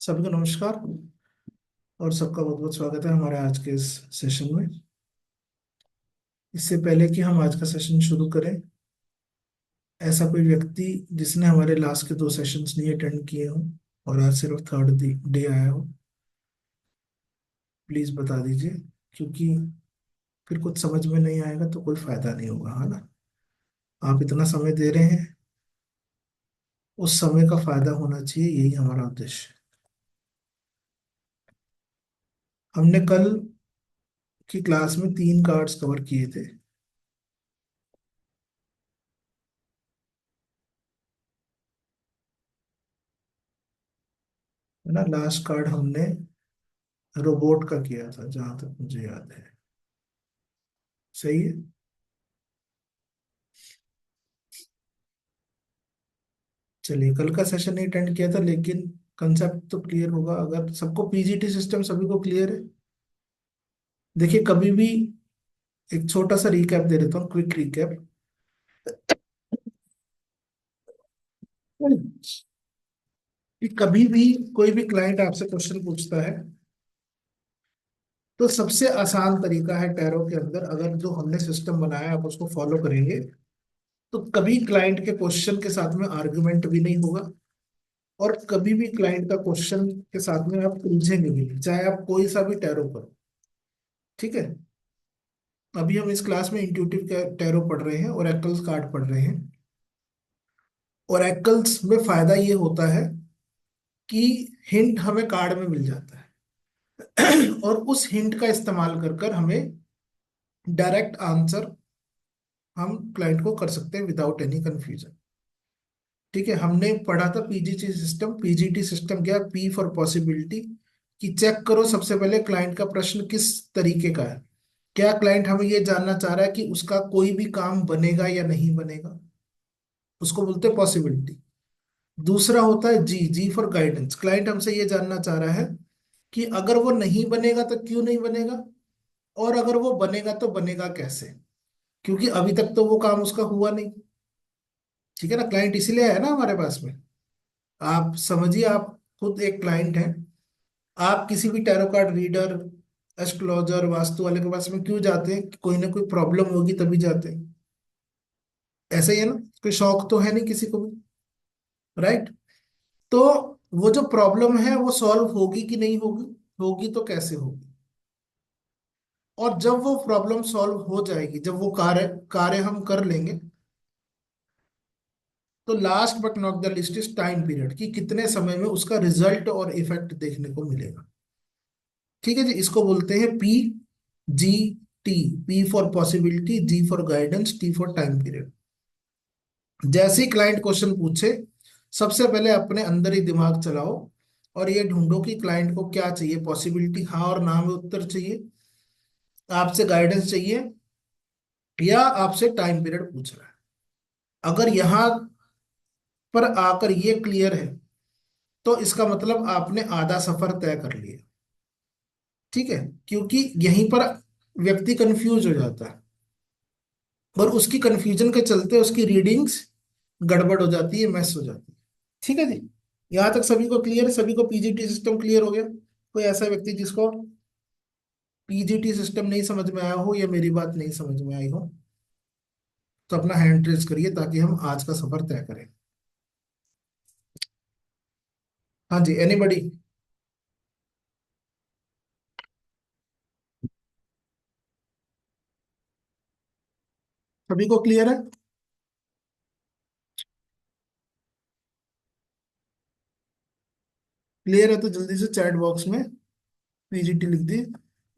सभी को नमस्कार और सबका बहुत बहुत स्वागत है हमारे आज के इस सेशन में। इससे पहले कि हम आज का सेशन शुरू करें, ऐसा कोई व्यक्ति जिसने हमारे लास्ट के दो सेशंस नहीं अटेंड किए हों और आज सिर्फ थर्ड डे आया हो, प्लीज बता दीजिए, क्योंकि फिर कुछ समझ में नहीं आएगा तो कोई फायदा नहीं होगा, है ना। आप इतना समय दे रहे हैं, उस समय का फायदा होना चाहिए, यही हमारा उद्देश्य है। हमने कल की क्लास में तीन कार्ड्स कवर किए थे, है ना। लास्ट कार्ड हमने रोबोट का किया था, जहां तक मुझे याद है। सही है। चलिए, कल का सेशन नहीं अटेंड किया था, लेकिन कंसेप्ट तो क्लियर होगा अगर सबको। पीजीटी सिस्टम सभी को क्लियर है। देखिए, कभी भी एक छोटा सा रिकैप दे देता हूँ, क्विक रिकैप। कि कभी भी कोई भी क्लाइंट आपसे क्वेश्चन पूछता है, तो सबसे आसान तरीका है टैरो के अंदर, अगर जो हमने सिस्टम बनाया है आप उसको फॉलो करेंगे, तो कभी क्लाइंट के क्वेश्चन के साथ में आर्गुमेंट भी नहीं होगा, और कभी भी क्लाइंट का क्वेश्चन के साथ में आप उलझेंगे भी नहीं, चाहे आप कोई सा भी टैरो करो। ठीक है। अभी हम इस क्लास में इंट्यूटिव टैरो पढ़ रहे हैं, ओरेकल्स कार्ड पढ़ रहे हैं। ओरेकल्स में फायदा ये होता है कि हिंट हमें कार्ड में मिल जाता है और उस हिंट का इस्तेमाल कर कर हमें डायरेक्ट आंसर हम क्लाइंट को कर सकते हैं विदाउट एनी कंफ्यूजन। ठीक है। हमने पढ़ा था पीजीटी सिस्टम। पीजीटी सिस्टम क्या? पी फॉर पॉसिबिलिटी, कि चेक करो सबसे पहले क्लाइंट का प्रश्न किस तरीके का है। क्या क्लाइंट हमें ये जानना चाह रहा है कि उसका कोई भी काम बनेगा या नहीं बनेगा, उसको बोलते हैं पॉसिबिलिटी। दूसरा होता है जी, जी फॉर गाइडेंस। क्लाइंट हमसे ये जानना चाह रहा है कि अगर वो नहीं बनेगा तो क्यों नहीं बनेगा, और अगर वो बनेगा तो बनेगा कैसे, क्योंकि अभी तक तो वो काम उसका हुआ नहीं। ठीक है ना। क्लाइंट इसीलिए है ना हमारे पास में। आप समझिए, आप खुद एक क्लाइंट हैं। आप किसी भी tarot card reader, astrologer, vastu वाले के पास में क्यों जाते हैं? कोई ना कोई प्रॉब्लम होगी तभी जाते हैं। ऐसा ही है ना। कोई शौक तो है नहीं किसी को भी, राइट। तो वो जो प्रॉब्लम है वो सॉल्व होगी कि नहीं होगी, होगी तो कैसे होगी, और जब वो प्रॉब्लम सॉल्व हो जाएगी, जब वो कार्य कार्य हम कर लेंगे, तो last but not the list is time period, कि कितने समय में उसका रिजल्ट और इफेक्ट देखने को मिलेगा। ठीक है जी। इसको बोलते हैं P G T. P for possibility, G for guidance, T for time period. जैसे ही क्लाइंट क्वेश्चन पूछे, सबसे पहले अपने अंदर ही दिमाग चलाओ और ये ढूंढो कि क्लाइंट को क्या चाहिए। पॉसिबिलिटी हाँ और ना में उत्तर चाहिए, आपसे गाइडेंस चाहिए, या आपसे टाइम पीरियड पूछ रहा है। अगर यहां पर आकर ये क्लियर है, तो इसका मतलब आपने आधा सफर तय कर लिया। ठीक है। क्योंकि यहीं पर व्यक्ति कंफ्यूज हो जाता है, और उसकी कंफ्यूजन के चलते उसकी रीडिंग्स गड़बड़ हो जाती है, मैस हो जाती है। ठीक है जी। यहाँ तक सभी को क्लियर है? सभी को पीजीटी सिस्टम क्लियर हो गया? कोई ऐसा व्यक्ति जिसको पीजीटी सिस्टम नहीं समझ में आया हो या मेरी बात नहीं समझ में आई हो, तो अपना हैंड रेज करिए ताकि हम आज का सफर तय करें। हाँ जी, एनीबडी? सभी को क्लियर है? क्लियर है तो जल्दी से चैट बॉक्स में पीजीटी लिख दिए।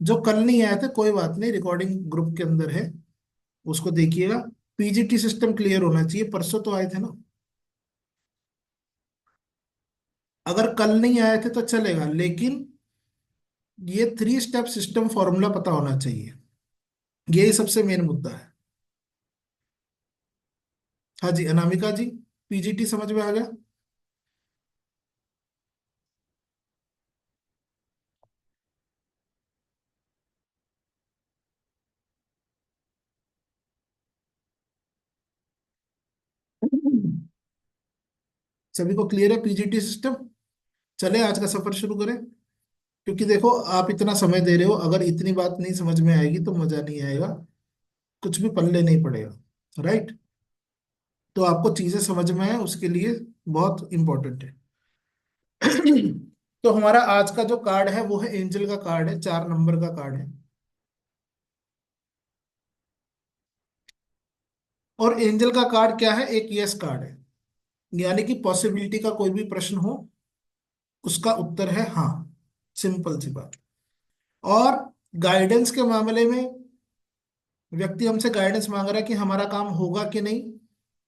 जो कल नहीं आया था कोई बात नहीं, रिकॉर्डिंग ग्रुप के अंदर है, उसको देखिएगा। पीजीटी सिस्टम क्लियर होना चाहिए, परसों तो आए थे ना। अगर कल नहीं आए थे तो चलेगा, लेकिन ये थ्री स्टेप सिस्टम फॉर्मूला पता होना चाहिए, यही सबसे मेन मुद्दा है। हाँ जी, अनामिका जी, पीजीटी समझ में आ गया? सभी को क्लियर है पीजीटी सिस्टम? चले आज का सफर शुरू करें। क्योंकि देखो, आप इतना समय दे रहे हो, अगर इतनी बात नहीं समझ में आएगी तो मजा नहीं आएगा, कुछ भी पल्ले नहीं पड़ेगा। राइट। तो आपको चीजें समझ में आए उसके लिए बहुत इंपॉर्टेंट है। तो हमारा आज का जो कार्ड है वो है एंजल का कार्ड है, 4 नंबर का कार्ड है। और एंजल का कार्ड क्या है? एक यस कार्ड है। यानी कि पॉसिबिलिटी का कोई भी प्रश्न हो, उसका उत्तर है हाँ। सिंपल सी बात। और गाइडेंस के मामले में व्यक्ति हमसे गाइडेंस मांग रहा है कि हमारा काम होगा कि नहीं।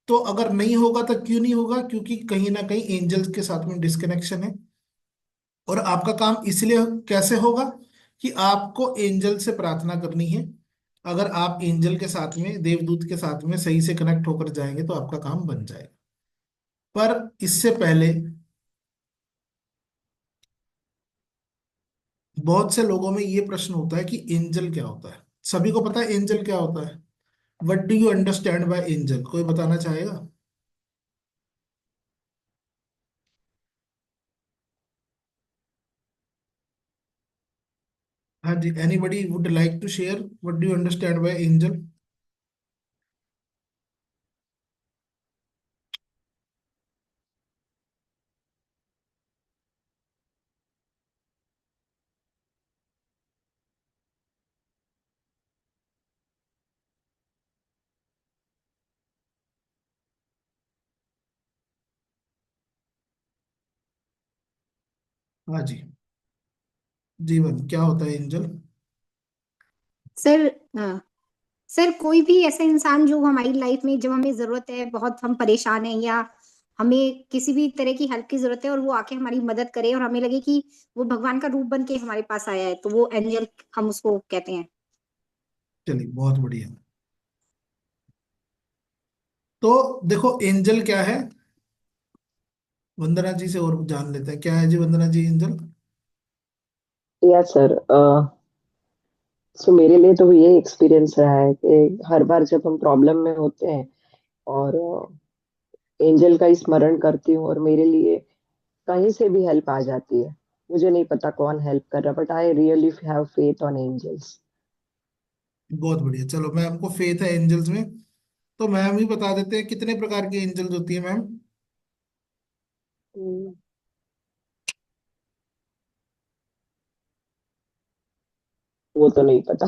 तो अगर नहीं होगा तो क्यों नहीं होगा? क्योंकि कहीं ना कहीं एंजल्स के साथ में डिस्कनेक्शन है। और आपका काम इसलिए कैसे होगा कि आपको एंजल से प्रार्थना करनी है। अगर आप एंजल के साथ में, देवदूत के साथ में सही से कनेक्ट होकर जाएंगे तो आपका काम बन जाएगा। पर इससे पहले बहुत से लोगों में ये प्रश्न होता है कि एंजल क्या होता है। सभी को पता है एंजल क्या होता है। What do you understand by angel? कोई बताना चाहेगा? हाँ जी, anybody would like to share what do you understand by angel? हाँ जी। जीवन क्या होता है एंजल? सर, हाँ, सर कोई भी ऐसा इंसान जो हमारी लाइफ में जब हमें जरूरत है, बहुत हम परेशान हैं या हमें किसी भी तरह की हेल्प की जरूरत है और वो आके हमारी मदद करे और हमें लगे कि वो भगवान का रूप बन के हमारे पास आया है, तो वो एंजल हम उसको कहते हैं। चलिए, बहुत बढ़िया। तो देखो एंजल क्या है, वंदना जी से और जान लेते हैं। क्या है जी Vandana ji angel? Yes sir. सो मेरे लिए तो ये एक्सपीरियंस रहा है कि हर बार जब हम प्रॉब्लम में होते हैं और एंजल का ही स्मरण करती हूँ और मेरे लिए कहीं से भी हेल्प आ जाती है। मुझे नहीं पता कौन हेल्प कर रहा, but I really have faith on angels. बहुत बढ़िया। चलो, मैं हमको फेथ है एंजल्स में, तो मैम ही बता देते हैं कितने प्रकार की एंजल्स होती है मैम। वो तो नहीं पता।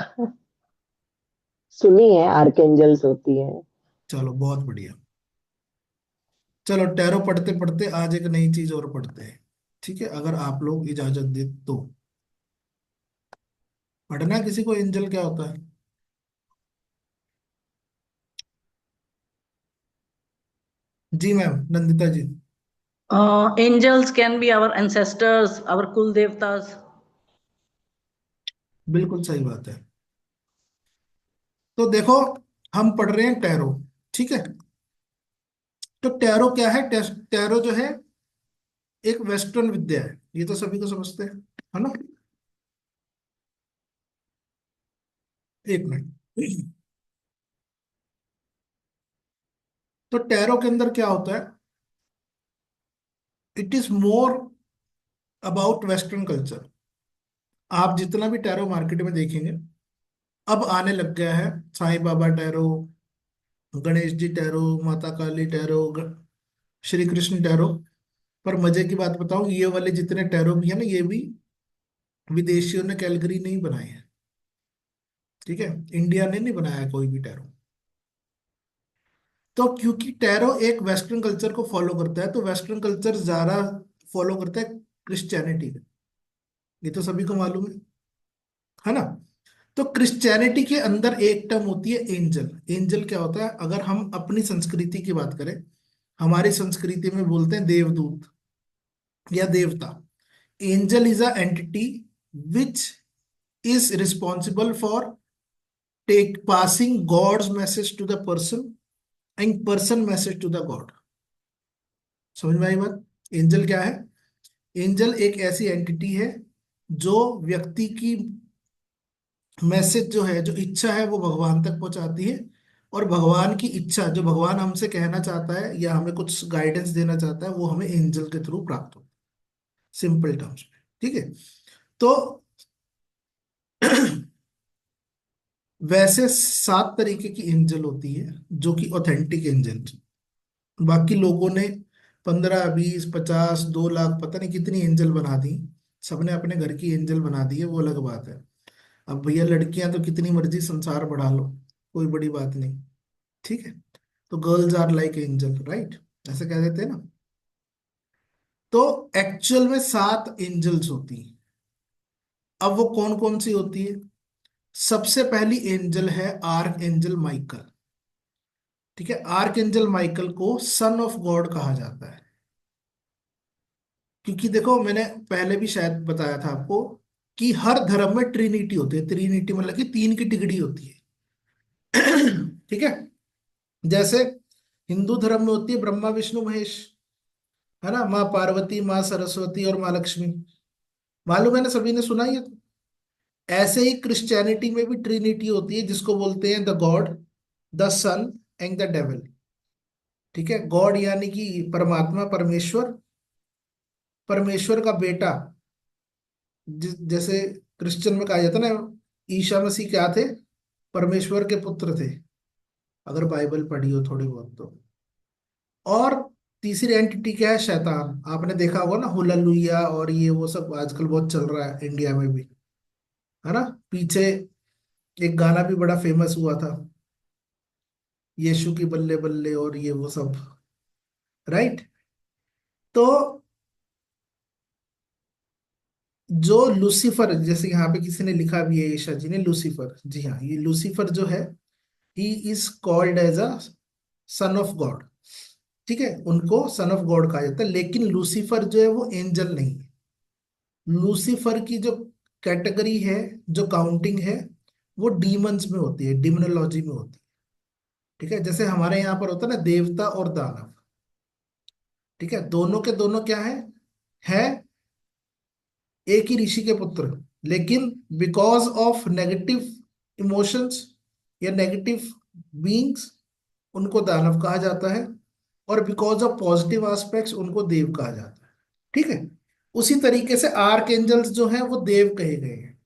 सुनी है आर्कएंजल्स होती है। चलो, बहुत बढ़िया। चलो, टैरो पढ़ते पढ़ते आज एक नई चीज और पढ़ते हैं। ठीक है, अगर आप लोग इजाजत दे तो। पढ़ना किसी को एंजल क्या होता है? जी ma'am, Nandita ji. Angels can be our ancestors, our Kul Devtas. बिल्कुल सही बात है। तो देखो, हम पढ़ रहे हैं टैरो। ठीक है। तो टैरो क्या है? टैरो जो है एक वेस्टर्न विद्या है, ये तो सभी को समझते हैं, है ना? एक मिनट। तो टैरो के अंदर क्या होता है? It is more about western culture. आप जितना भी टैरो मार्केट में देखेंगे, अब आने लग गया है। साईं बाबा टैरो, गणेश जी टैरो, माता काली टैरो, श्री कृष्ण टैरो। पर मजे की बात बताऊं, ये वाले जितने टैरो भी है ना, ये भी विदेशियों ने कैलगरी नहीं बनाए हैं। ठीक है, इंडिया ने नहीं बनाया कोई भी टैरो। तो क्योंकि टैरो एक वेस्टर्न कल्चर को फॉलो करता है, तो वेस्टर्न कल्चर ज्यादा फॉलो करता है क्रिश्चियनिटी में। ये तो सभी को मालूम है ना? तो क्रिश्चियनिटी के अंदर एक टर्म होती है एंजल। एंजल क्या होता है? अगर हम अपनी संस्कृति की बात करें, हमारी संस्कृति में बोलते हैं देवदूत या देवता। Angel is a entity which is responsible for take passing God's message to the person and person message to the God. समझ में आई बात? एंजल क्या है? एंजल एक ऐसी एंटिटी है जो व्यक्ति की मैसेज जो है, जो इच्छा है, वो भगवान तक पहुंचाती है। और भगवान की इच्छा, जो भगवान हमसे कहना चाहता है या हमें कुछ गाइडेंस देना चाहता है, वो हमें एंजल के थ्रू प्राप्त होता है। सिंपल टर्म्स में, ठीक है। तो वैसे 7 तरीके की एंजल होती है जो कि ऑथेंटिक एंजल। बाकी लोगों ने 15, 20, 50, 2 लाख पता नहीं कितनी एंजल बना दी, सबने अपने घर की एंजल बना दी है, वो अलग बात है। अब भैया लड़कियां तो कितनी मर्जी संसार बढ़ा लो, कोई बड़ी बात नहीं, ठीक है। तो girls are like angel, right, ऐसे कह देते हैं ना। तो एक्चुअल में 7 एंजल्स होती हैं। अब वो कौन कौन सी होती है? सबसे पहली एंजल है आर्क एंजल माइकल, ठीक है। आर्क एंजल माइकल को सन ऑफ गॉड कहा जाता है, क्योंकि देखो मैंने पहले भी शायद बताया था आपको कि हर धर्म में ट्रिनिटी होती है। ट्रिनिटी मतलब कि 3 की डिग्री होती है, ठीक है। जैसे हिंदू धर्म में होती है ब्रह्मा विष्णु महेश, है ना, माँ पार्वती, माँ सरस्वती और माँ लक्ष्मी, मालूम है ना, सभी ने सुना ही है। ऐसे ही क्रिश्चियनिटी में भी ट्रिनिटी होती है, जिसको बोलते हैं the God, the son and the devil, ठीक है। गॉड यानी कि परमात्मा, परमेश्वर, परमेश्वर का बेटा, जैसे क्रिश्चियन में कहा जाता है ना, ईसा मसीह क्या थे? परमेश्वर के पुत्र थे, अगर बाइबल पढ़ी हो थोड़ी बहुत तो। और तीसरी एंटिटी क्या है? शैतान। आपने देखा होगा ना हुललुया और ये वो सब आजकल बहुत चल रहा है इंडिया में भी, है ना। पीछे एक गाना भी बड़ा फेमस हुआ था, यीशु की बल्ले बल्ले और ये वो सब, राइट। तो जो लूसीफर, जैसे यहाँ पे किसी ने लिखा भी है, ईशा जी ने, लूसीफर, जी हाँ, ये लूसीफर जो है, he is called as a son of God, ठीक है। उनको सन ऑफ गॉड कहा जाता है, लेकिन लूसीफर जो है वो एंजल नहीं है। लूसीफर की जो कैटेगरी है, जो काउंटिंग है, वो डीमंस में होती है, डिमोनोलॉजी में होती है, ठीक है। जैसे हमारे यहाँ पर होता है ना देवता और दानव, ठीक है, दोनों के दोनों क्या है एक ही ऋषि के पुत्र, लेकिन बिकॉज ऑफ नेगेटिव इमोशंस या नेगेटिव बीइंग्स उनको दानव कहा जाता है, और बिकॉज ऑफ पॉजिटिव एस्पेक्ट्स उनको देव कहा जाता है, ठीक है। उसी तरीके से आर्क एंजल्स जो हैं वो देव कहे गए हैं।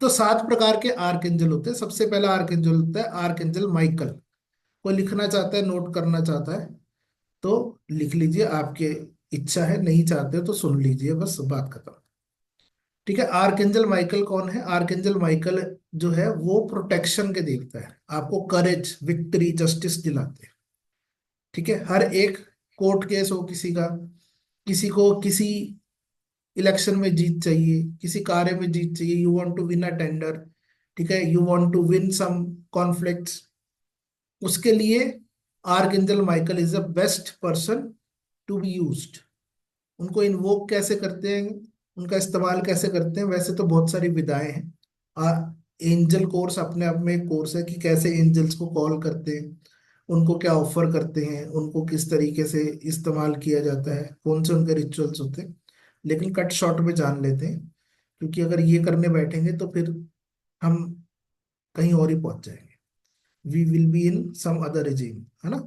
तो 7 प्रकार के आर्क एंजल होते हैं। सबसे पहला आर्क एंजल होता है आर्क एंजल माइकल। कोई लिखना चाहता है, नोट करना चाहता है तो लिख लीजिए, आपके इच्छा है, नहीं चाहते हो तो सुन लीजिए, बस बात खत्म, ठीक है। आर्कएंजल माइकल कौन है? आर्कएंजल माइकल जो है वो प्रोटेक्शन के देवता है, आपको करेज, विक्ट्री, जस्टिस दिलाते हैं, ठीक है। हर एक कोर्ट केस हो किसी का, किसी को किसी इलेक्शन में जीत चाहिए, किसी कार्य में जीत चाहिए, you want to win a tender, ठीक है, you want to win some conflicts, उसके लिए archangel Michael is the best person to be used. उनको इन्वोक कैसे करते हैं, उनका इस्तेमाल कैसे करते हैं? वैसे तो बहुत सारी विधाएं हैं। एंजल कोर्स अपने आप में एक कोर्स है कि कैसे एंजल्स को कॉल करते हैं, उनको क्या ऑफर करते हैं, उनको किस तरीके से इस्तेमाल किया जाता है, कौन से उनके रिचुअल्स होते हैं। लेकिन कट शॉर्ट में जान लेते हैं, क्योंकि अगर ये करने बैठेंगे तो फिर हम कहीं और ही पहुंच जाएंगे, we will be in some other regime, है ना।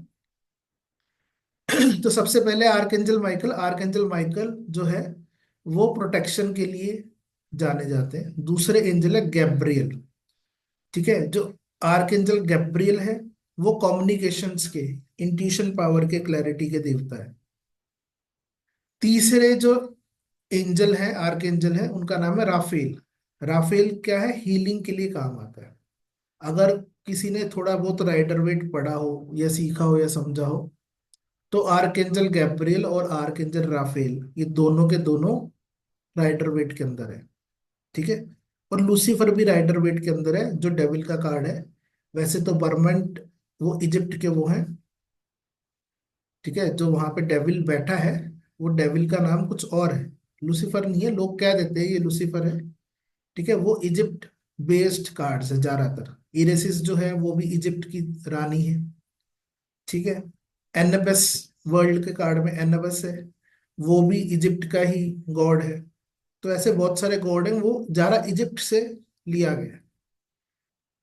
तो सबसे पहले आर्कएंजल माइकल। आर्कएंजल माइकल जो है वो प्रोटेक्शन के लिए जाने जाते हैं। दूसरे एंजल है गैब्रियल, ठीक है। जो आर्कएंजल गैब्रियल है वो कम्युनिकेशंस के, इंट्यूशन पावर के, क्लैरिटी के देवता है। तीसरे जो एंजल है, आर्कएंजल है, उनका नाम है राफेल। राफेल क्या है? हीलिंग के लिए काम आता है। अगर किसी ने थोड़ा बहुत राइडर वेट पढ़ा हो या सीखा हो या समझा हो, तो आर्कएंजल गैब्रियल और आर्कएंजल राफेल ये दोनों के दोनों राइडर वेट के अंदर है, ठीक है। और लूसीफर भी राइडर वेट के अंदर है, जो डेविल का कार्ड है। वैसे तो बर्मेंट वो इजिप्ट के वो हैं, ठीक है, जो वहां पे डेविल बैठा है, वो डेविल का नाम कुछ और है, लूसीफर नहीं है। लोग कह देते हैं ये लूसीफर है, ठीक है। वो इजिप्ट बेस्ड कार्ड्स है ज्यादातर। इरेसिस जो है वो भी इजिप्ट की रानी है, ठीक है। एनबस, वर्ल्ड के कार्ड में एनबस है, वो भी इजिप्ट का ही गॉड है। तो ऐसे बहुत सारे गॉड हैं, वो ज्यादा इजिप्ट से लिया गया है,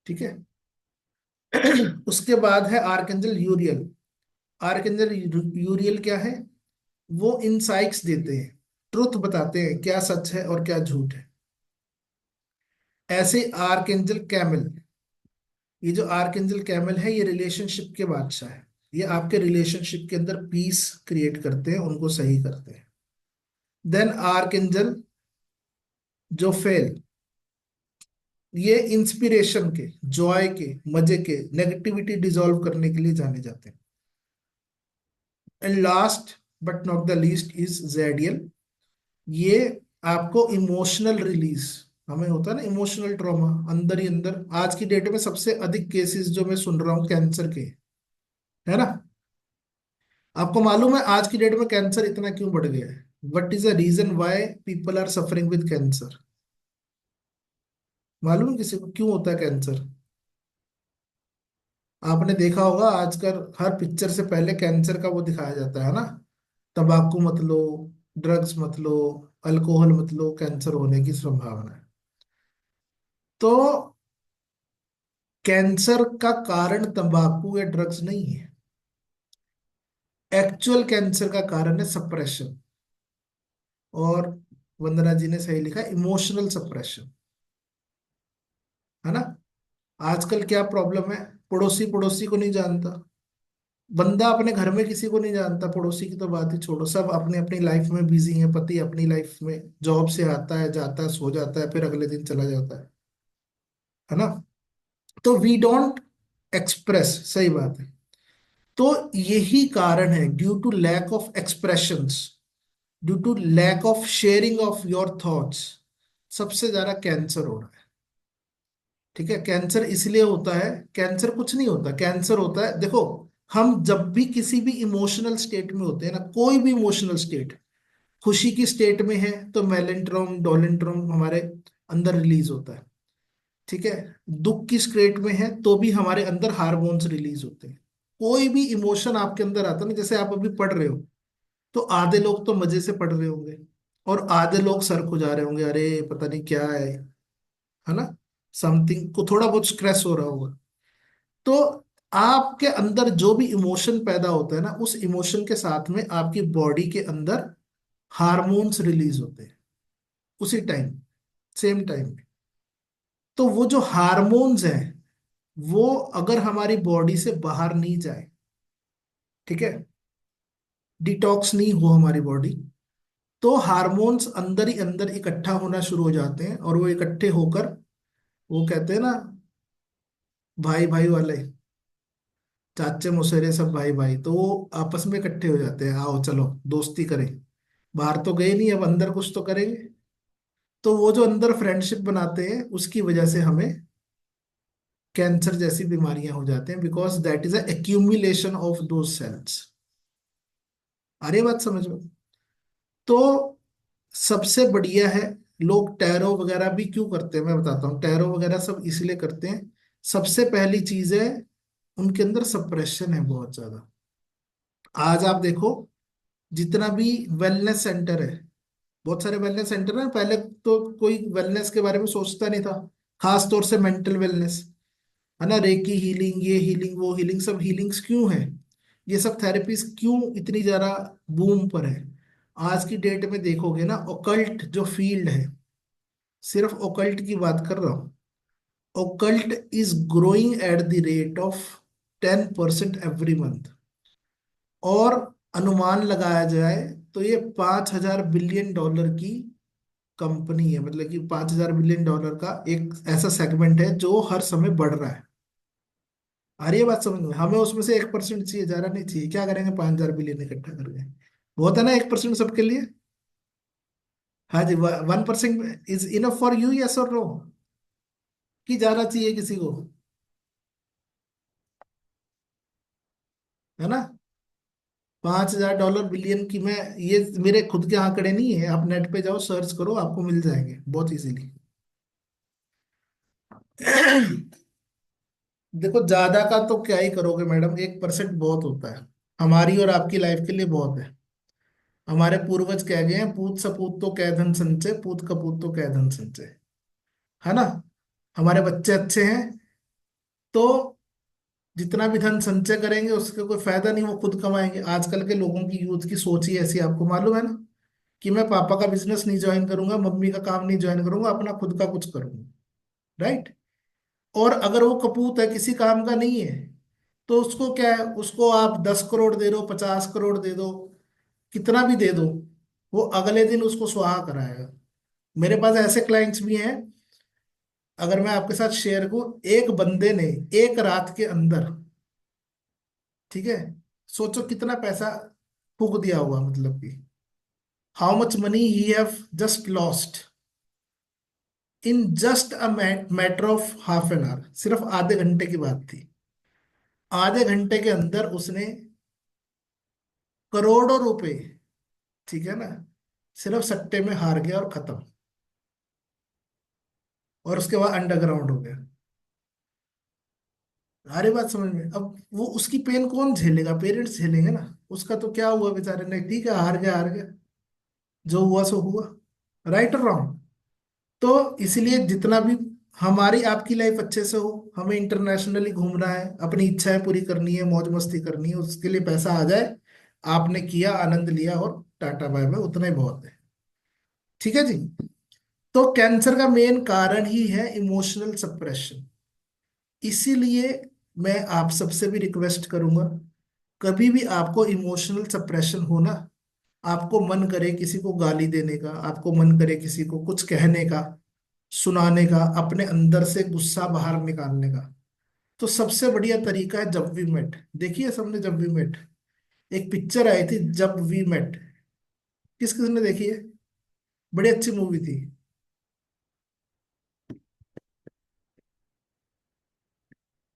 ठीक है। उसके बाद है आर्कएंजल यूरियल। आर्कएंजल यूरियल क्या है? वो इनसाइट्स देते हैं, ट्रुथ बताते हैं, क्या सच है और क्या झूठ है। ऐसे आर्कएंजल कैमल, ये जो आर्कएंजल कैमल है ये रिलेशनशिप के बादशाह है। ये आपके रिलेशनशिप के अंदर पीस क्रिएट करते हैं, उनको सही करते हैं। देन आर्कएंजल जो फेल, ये इंस्पिरेशन के, जॉय के, मजे के, नेगेटिविटी डिसॉल्व करने के लिए जाने जाते हैं। And last but not the least is जेडियल। ये आपको इमोशनल रिलीज, हमें होता है ना इमोशनल ट्रॉमा अंदर ही अंदर। आज की डेट में सबसे अधिक केसेस जो मैं सुन रहा हूँ कैंसर के, है ना। आपको मालूम है आज की डेट में कैंसर इतना क्यों बढ़ गया है? What is the reason why people are suffering with cancer? मालूम है किसी को क्यों होता है कैंसर? आपने देखा होगा आजकल हर पिक्चर से पहले कैंसर का वो दिखाया जाता है ना, तंबाकू मत लो, ड्रग्स मत लो, अल्कोहल मत लो, कैंसर होने की संभावना है। तो कैंसर का कारण तंबाकू या ड्रग्स नहीं है। एक्चुअल कैंसर का कारण है सप्रेशन। और वंदना जी ने सही लिखा, इमोशनल सप्रेशन, है ना। आजकल क्या प्रॉब्लम है, पड़ोसी पड़ोसी को नहीं जानता। बंदा अपने घर में किसी को नहीं जानता, पड़ोसी की तो बात ही छोड़ो। सब अपनी अपनी लाइफ में बिजी है, पति अपनी लाइफ में जॉब से आता है, जाता है, सो जाता है, फिर अगले दिन चला जाता है ना। तो वी डोंट एक्सप्रेस, सही बात है। तो यही कारण है, due to lack of expressions, due to lack of sharing of your thoughts, सबसे ज्यादा कैंसर हो रहा है। ठीक है, कैंसर इसलिए होता है, कैंसर कुछ नहीं होता, कैंसर होता है, देखो, हम जब भी किसी भी इमोशनल स्टेट में होते हैं ना, कोई भी इमोशनल स्टेट, खुशी की स्टेट में है तो मेलेंड्रोम डोलेंड्रोम हमारे अंदर रिलीज होता है। ठीक है, दुख की स्टेट में है तो भी हमारे अंदर हार्मोन्स रिलीज होते हैं। कोई भी इमोशन आपके अंदर आता है ना, जैसे आप अभी पढ़ रहे हो, तो आधे लोग तो मजे से पढ़ रहे होंगे और आधे लोग सर खुजा रहे होंगे, अरे पता नहीं क्या है ना, समथिंग को थोड़ा बहुत स्ट्रेस हो रहा होगा। तो आपके अंदर जो भी इमोशन पैदा होता है ना, उस इमोशन के साथ में आपकी बॉडी के अंदर हार्मोन्स रिलीज होते हैं उसी टाइम, सेम टाइम में। तो वो जो हार्मोन्स हैं, वो अगर हमारी बॉडी से बाहर नहीं जाए, ठीक है, डिटॉक्स नहीं हो हमारी बॉडी, तो हार्मोन्स अंदर ही अंदर इकट्ठा होना शुरू हो जाते हैं और वो इकट्ठे होकर, वो कहते हैं ना भाई भाई वाले, चाचे मौसेरे सब भाई भाई, तो वो आपस में इकट्ठे हो जाते हैं, आओ चलो दोस्ती करें। बाहर तो गए नहीं, अब अंदर कुछ तो करेंगे। तो वो जो अंदर फ्रेंडशिप बनाते हैं उसकी वजह से हमें कैंसर जैसी बीमारियां हो जाते हैं, because that is a accumulation of those cells. आ रही है बात समझ में? तो सबसे बढ़िया है, लोग टैरो वगैरह भी क्यों करते हैं मैं बताता हूँ। टैरो वगैरह सब इसलिए करते हैं, सबसे पहली चीज है उनके अंदर सप्रेशन है बहुत ज्यादा। आज आप देखो, जितना भी वेलनेस सेंटर है, बहुत सारे वेलनेस सेंटर है, पहले तो कोई वेलनेस के बारे में सोचता नहीं था, खास तौर से मेंटल वेलनेस, है ना। रेकी हीलिंग, ये हीलिंग, वो हीलिंग, सब हीलिंग्स क्यों है, ये सब थेरेपीज क्यों इतनी ज्यादा बूम पर है? आज की डेट में देखोगे ना, ओकल्ट जो फील्ड है, सिर्फ ओकल्ट की बात कर रहा हूँ, occult is growing at the rate of 10% every month. और अनुमान लगाया जाए तो ये 5,000 बिलियन डॉलर की कंपनी है, मतलब कि 5,000 बिलियन डॉलर का एक ऐसा सेगमेंट है जो हर समय बढ़ रहा है। आ रही है बात समझ में? हमें उसमें से 1% चाहिए, ज्यादा नहीं चाहिए। क्या करेंगे 5,000 बिलियन इकट्ठा करके? बहुत है ना 1% सबके लिए। हाँ जी, 1% is enough for you, yes और नो? कि ज्यादा चाहिए किसी को, है ना। 5,000 बिलियन की, मैं ये मेरे खुद के आंकड़े नहीं है, आप नेट पे जाओ सर्च करो, आपको मिल जाएंगे बहुत इजीली। देखो ज्यादा का तो क्या ही करोगे मैडम, 1% बहुत होता है, हमारी और आपकी लाइफ के लिए बहुत है। हमारे पूर्वज कह गए हैं, पूत सपूत तो कै धन संचय, पूत कपूत तो कै धन संचय, है ना। हमारे बच्चे अच्छे हैं तो जितना भी धन संचय करेंगे उसका कोई फायदा नहीं, वो खुद कमाएंगे। आजकल के लोगों की यूथ की सोच ही ऐसी, आपको मालूम है ना। कि मैं पापा का बिजनेस नहीं ज्वाइन करूंगा, मम्मी का काम नहीं ज्वाइन करूंगा, अपना खुद का कुछ करूंगा। राइट। और अगर वो कपूत है, किसी काम का नहीं है, तो उसको क्या है, उसको आप 10 करोड़ दे दो, 50 करोड़ दे दो, कितना भी दे दो, वो अगले दिन उसको सुहा कराएगा। मेरे पास ऐसे क्लाइंट्स भी हैं, अगर मैं आपके साथ शेयर करूं, एक बंदे ने एक रात के अंदर, ठीक है, सोचो कितना पैसा फूक दिया होगा, मतलब कि how much money he have just lost in just a matter of half an hour. सिर्फ आधे घंटे की बात थी, आधे घंटे के अंदर उसने करोड़ों रुपए, ठीक है ना, सिर्फ सट्टे में हार गया और खत्म। और उसके बाद अंडरग्राउंड हो गया। अरे बात समझ में, अब वो उसकी पेन कौन झेलेगा, पेरेंट्स झेलेंगे ना। उसका तो क्या हुआ बेचारे ने, ठीक है, हार गया हार गया, जो हुआ सो हुआ। राइट और रॉन्ग। तो इसलिए जितना भी हमारी आपकी लाइफ अच्छे से हो, हमें इंटरनेशनली घूमना है, अपनी इच्छाएं पूरी करनी है, मौज मस्ती करनी है, उसके लिए पैसा आ जाए, आपने किया, आनंद लिया और टाटा बाय बाय, उतना ही बहुत है। ठीक है जी। तो कैंसर का मेन कारण ही है इमोशनल सप्रेशन। इसीलिए मैं आप सबसे भी रिक्वेस्ट करूंगा, कभी भी आपको इमोशनल सप्रेशन हो ना, आपको मन करे किसी को गाली देने का, आपको मन करे किसी को कुछ कहने का, सुनाने का, अपने अंदर से गुस्सा बाहर निकालने का, तो सबसे बढ़िया तरीका है जब वी मेट। देखिए सबने जब वी मेट, एक पिक्चर आई थी जब वी मेट, किस किसने देखी है? बड़ी अच्छी मूवी थी।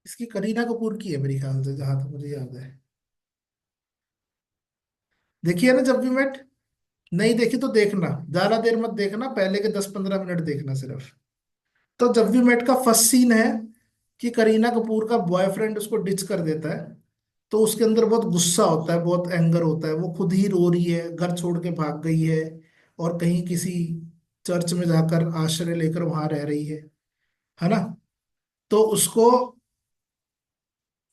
इसकी करीना कपूर की है मेरे ख्याल से, जहां तक मुझे याद है। देखिए ना जब वी मेट। नहीं देखी तो देखना, ज्यादा देर मत देखना, पहले के 10-15 मिनट देखना सिर्फ। तो जब वी मेट का फर्स्ट सीन है कि करीना कपूर का बॉयफ्रेंड उसको डिच कर देता है। तो उसके अंदर बहुत गुस्सा होता है, बहुत एंगर होता है, वो खुद ही रो रही है, घर छोड़ के भाग गई है, और कहीं किसी चर्च में जाकर आश्रय लेकर वहां रह रही है ना। तो उसको,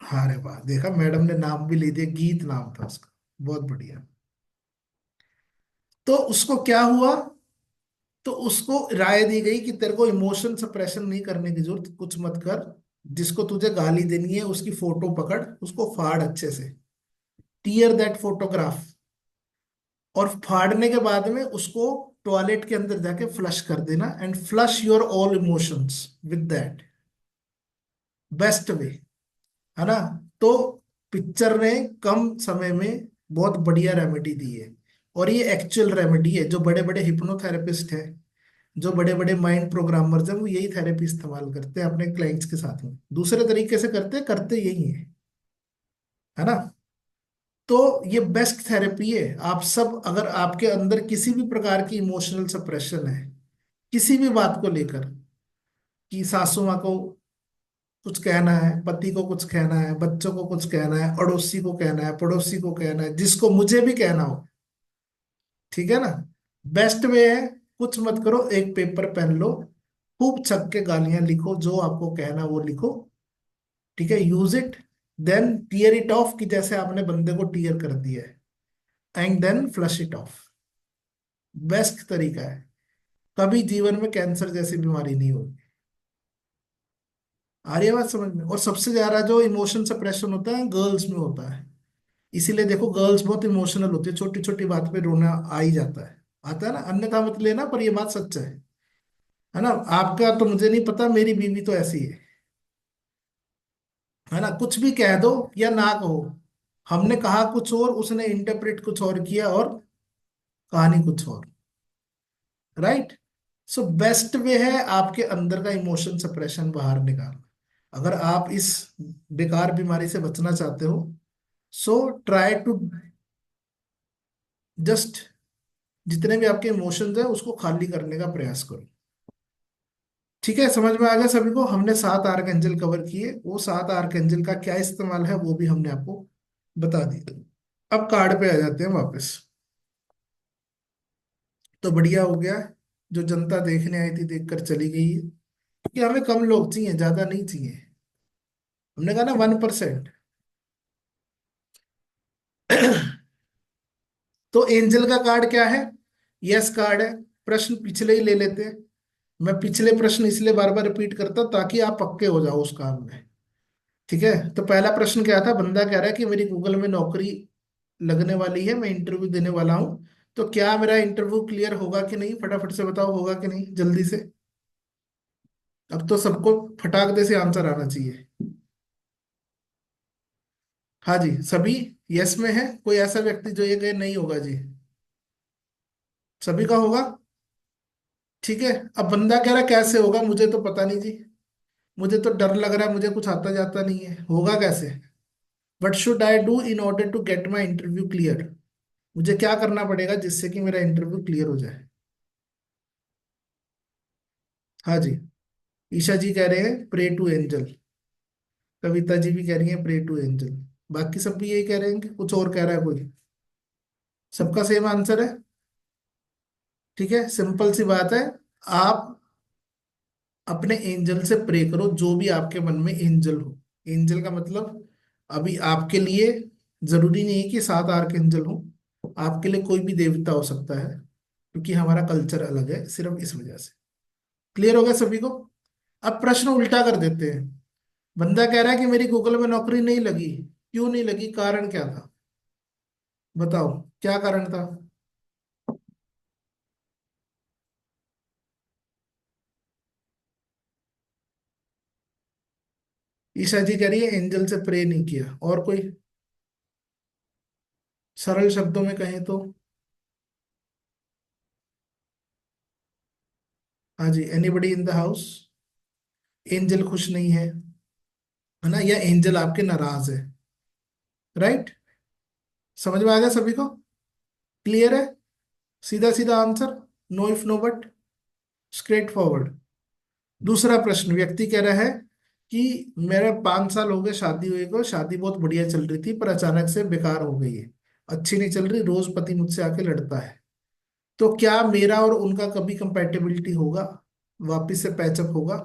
हाँ रे वाह, देखा मैडम ने नाम भी ले दिया, गीत नाम था उसका, बहुत बढ़िया। तो उसको क्या हुआ, तो उसको राय दी गई कि तेरे को इमोशन सप्रेशन नहीं करने की जरूरत, कुछ मत कर, जिसको तुझे गाली देनी है उसकी फोटो पकड़, उसको फाड़ अच्छे से, टीयर दैट फोटोग्राफ, और फाड़ने के बाद में उसको टॉयलेट के अंदर जाके फ्लश कर देना, and flush your all emotions with that, best way, है ना। तो पिक्चर ने कम समय में बहुत बढ़िया रेमेडी दी है, और ये एक्चुअल रेमेडी है। जो बड़े बड़े हिप्नोथेरेपिस्ट हैं, जो बड़े बड़े माइंड प्रोग्रामर्स हैं, वो यही थेरेपी इस्तेमाल करते हैं अपने क्लाइंट्स के साथ में, दूसरे तरीके से करते यही है ना। तो ये बेस्ट थेरेपी है। आप सब, अगर आपके अंदर किसी भी प्रकार की इमोशनल सप्रेशन है, किसी भी बात को लेकर, कि सासू माँ को कुछ कहना है, पति को कुछ कहना है, बच्चों को कुछ कहना है, अड़ोसी को कहना है, पड़ोसी को कहना है, जिसको मुझे भी कहना हो, ठीक है ना, बेस्ट वे है, कुछ मत करो, एक पेपर पेन लो, खूब छक के गालियां लिखो, जो आपको कहना वो लिखो, ठीक है, use it, then tear it off, कि जैसे आपने बंदे को टीयर कर दिया है, and then flush it off. Best तरीका है। कभी जीवन में कैंसर जैसी बीमारी नहीं होगी। आ रही है बात समझ में। और सबसे ज्यादा जो इमोशन सप्रेशन होता है गर्ल्स में होता है। इसीलिए देखो गर्ल्स बहुत इमोशनल होती है, छोटी छोटी बात पे रोना आ ही जाता है, आता है ना, अन्यथा मत लेना, पर ये बात सच है ना। आपका तो मुझे नहीं पता, मेरी बीवी तो ऐसी है ना, कुछ भी कह दो या ना कहो, हमने कहा कुछ और, उसने इंटरप्रेट कुछ और किया, और कहानी कुछ और। राइट। सो बेस्ट वे है आपके अंदर का इमोशन सप्रेशन बाहर निकालना। अगर आप इस बेकार बीमारी से बचना चाहते हो, सो ट्राई टू जस्ट, जितने भी आपके इमोशंस है उसको खाली करने का प्रयास करो। ठीक है, समझ में आ गया सभी को। हमने 7 आर्कएंजल कवर किए, वो 7 आर्कएंजल का क्या इस्तेमाल है वो भी हमने आपको बता दिया। अब कार्ड पे आ जाते हैं वापस। तो बढ़िया हो गया, जो जनता देखने आई थी देखकर चली गई है, कि हमें कम लोग चाहिए, ज्यादा नहीं चाहिए। हमने कहा ना 1%। तो एंजल का कार्ड क्या है? यस कार्ड है। प्रश्न पिछले ही ले लेते हैं। मैं पिछले प्रश्न इसलिए बार बार रिपीट करता हूं ताकि आप पक्के हो जाओ उस काम में। ठीक है, तो पहला प्रश्न क्या था? बंदा कह रहा है कि मेरी गूगल में नौकरी लगने वाली है, मैं इंटरव्यू देने वाला हूं, तो क्या मेरा इंटरव्यू क्लियर होगा कि नहीं? फटाफट से बताओ, होगा कि नहीं, जल्दी से। अब तो सबको फटाक दे से आंसर आना चाहिए। हाँ जी, सभी यस में है? कोई ऐसा व्यक्ति जो ये कहे नहीं होगा जी? सभी का होगा? ठीक है। अब बंदा कह रहा है कैसे होगा, मुझे तो पता नहीं जी, मुझे तो डर लग रहा है, मुझे कुछ आता जाता नहीं है, होगा कैसे? What should I do in order to get my interview clear? मुझे क्या करना पड़ेगा जिससे कि मेरा इंटरव्यू क्लियर हो जाए? हाँ जी, ईशा जी कह रहे हैं pray to angel. Kavita ji भी कह रही है प्रे टू एंजल। बाकी सब भी यही कह रहे हैं कि कुछ और कह रहा है कोई? सबका सेम आंसर है? ठीक है, सिंपल सी बात है। आप अपने एंजल से प्रे करो, जो भी आपके मन में एंजल हो। एंजल का मतलब अभी आपके लिए जरूरी नहीं है कि 7 आर्क एंजल हो, आपके लिए कोई भी देवता हो सकता है, क्योंकि हमारा कल्चर अलग है, सिर्फ इस वजह से। क्लियर हो गया सभी को? अब प्रश्न उल्टा कर देते हैं। बंदा कह रहा है कि मेरी गूगल में नौकरी नहीं लगी। क्यों नहीं लगी? कारण क्या था? बताओ, क्या कारण था? ईशा जी कह रही है एंजल से प्रे नहीं किया। और कोई? सरल शब्दों में कहें तो? हाँ जी, anybody in the house? Angel खुश नहीं है ना, या एंजल आपके नाराज है? राइट? समझ में आ गया सभी को? क्लियर है? सीधा सीधा answer, no if no but, straight forward. दूसरा प्रश्न, व्यक्ति कह रहा है कि मेरे 5 साल हो गए शादी हुए को, शादी बहुत बढ़िया चल रही थी पर अचानक से बेकार हो गई है, अच्छी नहीं चल रही, रोज पति मुझसे आके लड़ता है, तो क्या मेरा और उनका कभी कंपेटेबिलिटी होगा, वापिस से पैचअप होगा?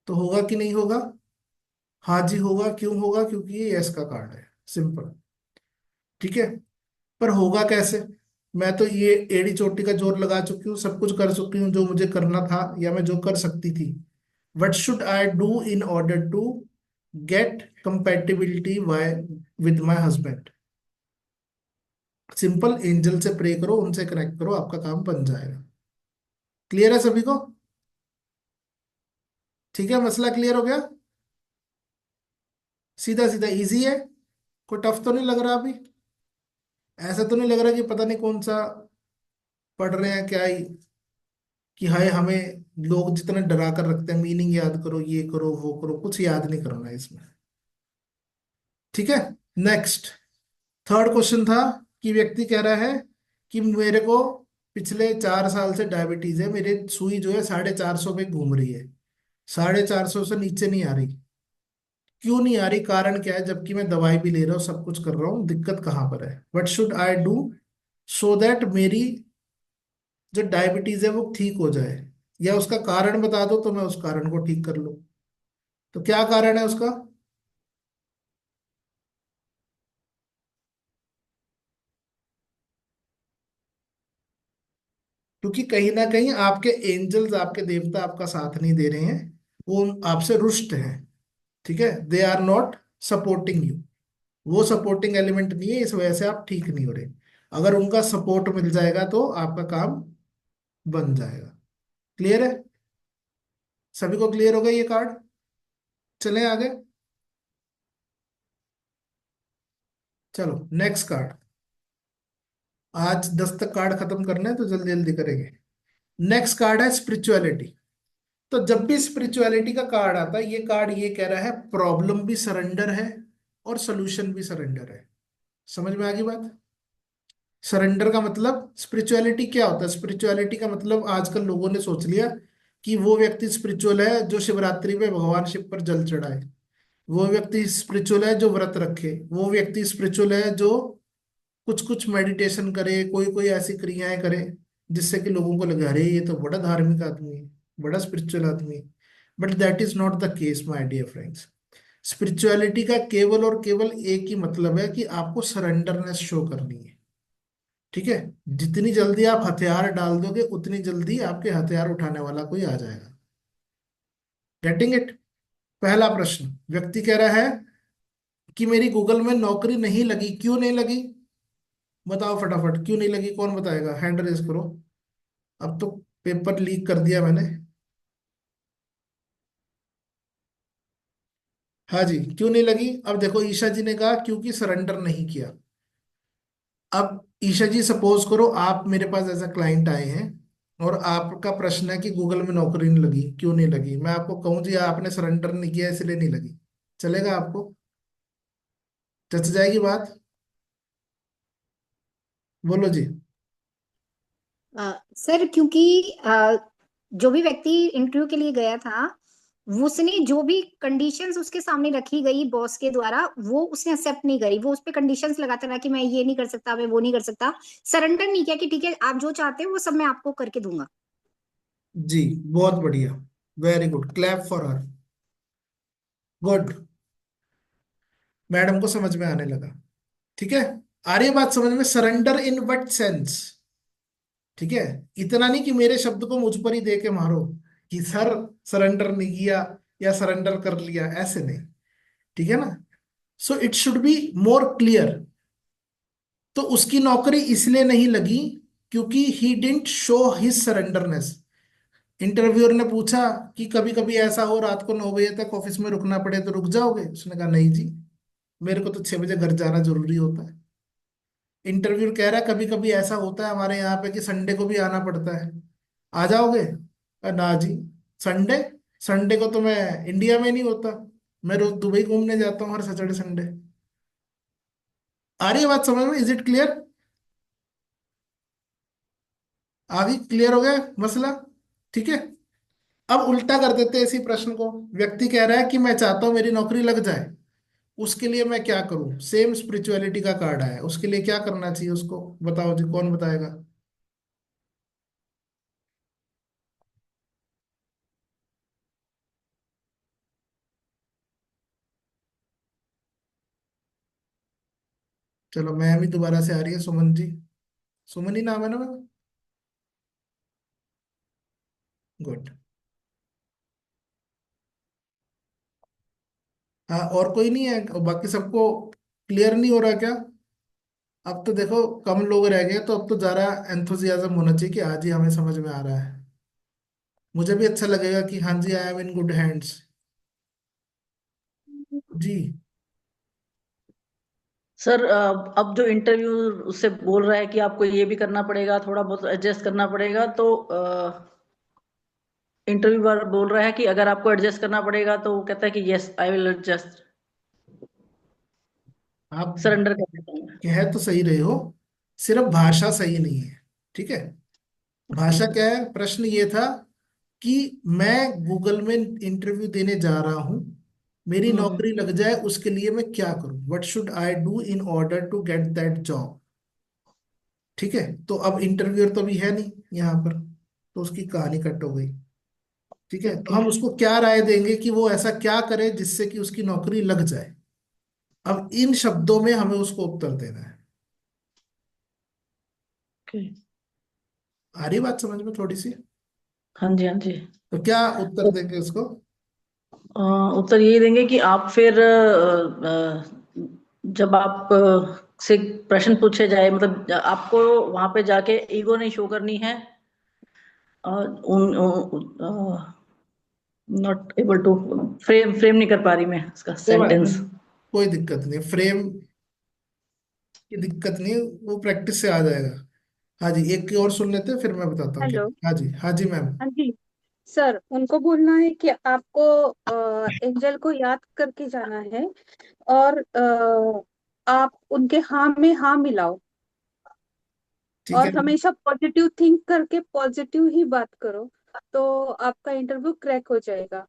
तो होगा कि नहीं होगा? हाँ जी होगा। क्यों होगा? क्योंकि ये यस का कार्ड है, सिंपल। ठीक है, पर होगा कैसे? मैं तो ये एड़ी चोटी का जोर लगा चुकी हूँ, सब कुछ कर चुकी हूँ जो मुझे करना था या मैं जो कर सकती थी। What should I do in order to get compatibility why with my husband? Simple, angel से प्रे करो, उनसे कनेक्ट करो, आपका काम बन जाएगा। क्लियर है सभी को? ठीक है, मसला क्लियर हो गया? सीधा सीधा इजी है, कोई टफ तो नहीं लग रहा अभी? ऐसा तो नहीं लग रहा कि पता नहीं कौन सा पढ़ रहे हैं क्या ही, कि हाय हमें लोग जितना डरा कर रखते हैं, मीनिंग याद करो, ये करो वो करो, कुछ याद नहीं करना है इसमें। ठीक है, नेक्स्ट। थर्ड क्वेश्चन था कि व्यक्ति कह रहा है कि मेरे को पिछले 4 साल से डायबिटीज है, मेरे सुई जो है 450 पे घूम रही है, 450 से नीचे नहीं आ रही। क्यों नहीं आ रही? कारण क्या है? जबकि मैं दवाई भी ले रहा हूँ, सब कुछ कर रहा हूँ, दिक्कत कहाँ पर है? What should I do so that मेरी जो डायबिटीज है वो ठीक हो जाए? या उसका कारण बता दो तो मैं उस कारण को ठीक कर लूं। तो क्या कारण है उसका? क्योंकि कहीं ना कहीं आपके एंजल्स, आपके देवता आपका साथ नहीं दे रहे हैं, वो आपसे रुष्ट हैं। ठीक है, they are not supporting you, वो सपोर्टिंग एलिमेंट नहीं है, इस वजह से आप ठीक नहीं हो रहे। अगर उनका सपोर्ट मिल जाएगा तो आपका काम बन जाएगा। क्लियर है? सभी को क्लियर हो गया ये कार्ड? चलें आगे। चलो नेक्स्ट कार्ड। आज 10 तक कार्ड खत्म करने हैं तो जल्दी जल्दी करेंगे। नेक्स्ट कार्ड है स्पिरिचुअलिटी। तो जब भी स्पिरिचुअलिटी का कार्ड आता है, ये कार्ड ये कह रहा है प्रॉब्लम भी सरेंडर है और सोल्यूशन भी सरेंडर है। समझ में आ गई बात? सरेंडर का मतलब, स्पिरिचुअलिटी क्या होता है? स्पिरिचुअलिटी का मतलब आजकल लोगों ने सोच लिया कि वो व्यक्ति स्पिरिचुअल है जो शिवरात्रि में भगवान शिव पर जल चढ़ाए, वो व्यक्ति स्पिरिचुअल है जो व्रत रखे, वो व्यक्ति स्पिरिचुअल है जो कुछ कुछ मेडिटेशन करे, कोई कोई ऐसी क्रियाएं करे जिससे कि लोगों को लगे अरे ये तो बड़ा धार्मिक आदमी है, बड़ा स्पिरिचुअल आदमी है। But that is not the case my dear friends. Spirituality का केवल और केवल एक ही मतलब है कि आपको सरेंडरनेस शो करनी है। ठीक है, जितनी जल्दी आप हथियार डाल दोगे उतनी जल्दी आपके हथियार उठाने वाला कोई आ जाएगा। Getting it? पहला प्रश्न, व्यक्ति कह रहा है कि मेरी गूगल में नौकरी नहीं लगी, क्यों नहीं लगी? बताओ फटाफट, क्यों नहीं लगी, कौन बताएगा? हैंड रेज करो। अब तो पेपर लीक कर दिया मैंने। हाँ जी, क्यों नहीं लगी? अब देखो, ईशा जी ने कहा क्योंकि सरेंडर नहीं किया। अब ईशा जी, सपोज करो आप मेरे पास एज अ क्लाइंट आए हैं और आपका प्रश्न है कि गूगल में नौकरी नहीं लगी, क्यों नहीं लगी? मैं आपको कहूँ जी आपने सरेंडर नहीं किया इसलिए नहीं लगी, चलेगा आपको? जच जाएगी बात? बोलो जी। सर क्योंकि जो भी व्यक्ति इंटरव्यू के लिए गया था, उसने जो भी कंडीशंस उसके सामने रखी गई बॉस के द्वारा, वो उसने एक्सेप्ट नहीं करी। वो उस पे कंडीशंस लगाता रहा कि मैं ये नहीं कर सकता, मैं वो नहीं कर सकता। सरेंडर नहीं किया कि ठीक है आप जो चाहते हो वो सब मैं आपको करके दूंगा। जी, बहुत बढ़िया, very good, clap for her. Good, madam को समझ में आने लगा। ठीक है, आ रही है बात समझ में? Surrender in what sense? ठीक है, इतना नहीं कि मेरे शब्द को मुझ पर ही दे के मारो कि सर सरेंडर नहीं किया या सरेंडर कर लिया, ऐसे नहीं। ठीक है ना? So it should be more clear. तो उसकी नौकरी इसलिए नहीं लगी क्योंकि he didn't show his surrenderness. Interviewer ने पूछा कि कभी कभी ऐसा हो रात को 9 बजे तक ऑफिस में रुकना पड़े तो रुक जाओगे? उसने कहा नहीं जी, मेरे को तो 6 बजे घर जाना जरूरी होता है। इंटरव्यू कह रहा है कभी कभी ऐसा होता है हमारे यहाँ पे कि संडे को भी आना पड़ता है, आ जाओगे? ना जी, संडे? संडे को तो मैं इंडिया में नहीं होता, मैं रोज दुबई घूमने जाता हूँ हर सैटरडे संडे। आ रही है बात समझ में? Is it clear? आगे क्लियर हो गया मसला? ठीक है, अब उल्टा कर देते हैं इसी प्रश्न को। व्यक्ति कह रहा है कि मैं चाहता हूं मेरी नौकरी लग जाए, उसके लिए मैं क्या करूं? सेम स्पिरिचुअलिटी का कार्ड है, उसके लिए क्या करना चाहिए उसको? बताओ जी, कौन बताएगा? चलो, मैं भी दोबारा से आ रही है, सुमन जी। सुमन ही नाम है ना मैम? गुड। हाँ, और कोई नहीं है? बाकी सबको क्लियर नहीं हो रहा क्या? अब तो देखो कम लोग रह गए, तो अब तो ज्यादा एंथुजियाज्म होना चाहिए कि हाँ जी हमें समझ में आ रहा है। मुझे भी अच्छा लगेगा कि हाँ जी I am in good hands. जी। सर अब जो इंटरव्यू उससे बोल रहा है कि आपको ये भी करना पड़ेगा, थोड़ा बहुत एडजस्ट करना पड़ेगा, तो इंटरव्यू बार बोल रहा है कि अगर आपको एडजस्ट करना पड़ेगा, तो वो कहता है कि यस आई विल एडजस्ट, आप सरेंडर कर देता हूँ। कह तो सही रहे हो, सिर्फ भाषा सही नहीं है। ठीक है, ओके। भाषा क्या है? प्रश्न ये था कि मैं गूगल में इंटरव्यू देने जा रहा हूं, मेरी हम्म। नौकरी लग जाए उसके लिए मैं क्या करूं? What should I do in order to get that job? ठीक है, तो अब इंटरव्यूअर तो भी है नहीं यहाँ पर, तो उसकी कहानी कट हो गई। ठीक है, तो ओके। हम उसको क्या राय देंगे कि वो ऐसा क्या करे जिससे कि उसकी नौकरी लग जाए? अब इन शब्दों में हमें उसको उत्तर देना है। ओके। आ रही बात समझ में थोड़ी सी? हाँ जी, हाँ जी। तो क्या उत्तर देंगे उसको? अ, उत्तर यही देंगे कि आप फिर जब आप से प्रश्न पूछे जाए, मतलब आपको वहां पे जाके ईगो नहीं शो करनी है। नॉट एबल टू फ्रेम नहीं कर पा रही मैं इसका कोई बात नहीं, सेंटेंस। कोई दिक्कत नहीं, फ्रेम की दिक्कत नहीं, वो प्रैक्टिस से आ जाएगा। हाँ जी, एक की और सुन लेते हैं फिर मैं बताता हूँ क्या। हेलो। हाँ जी, हाँ जी मैम। हाँ जी। सर उनको बोलना है कि आपको एंजल को याद करके जाना है, और आप उनके हाँ में हाँ मिलाओ, ठीक है और हमेशा पॉजिटिव थिंक करके पॉजिटिव ही बात करो, तो आपका इंटरव्यू क्रैक हो जाएगा।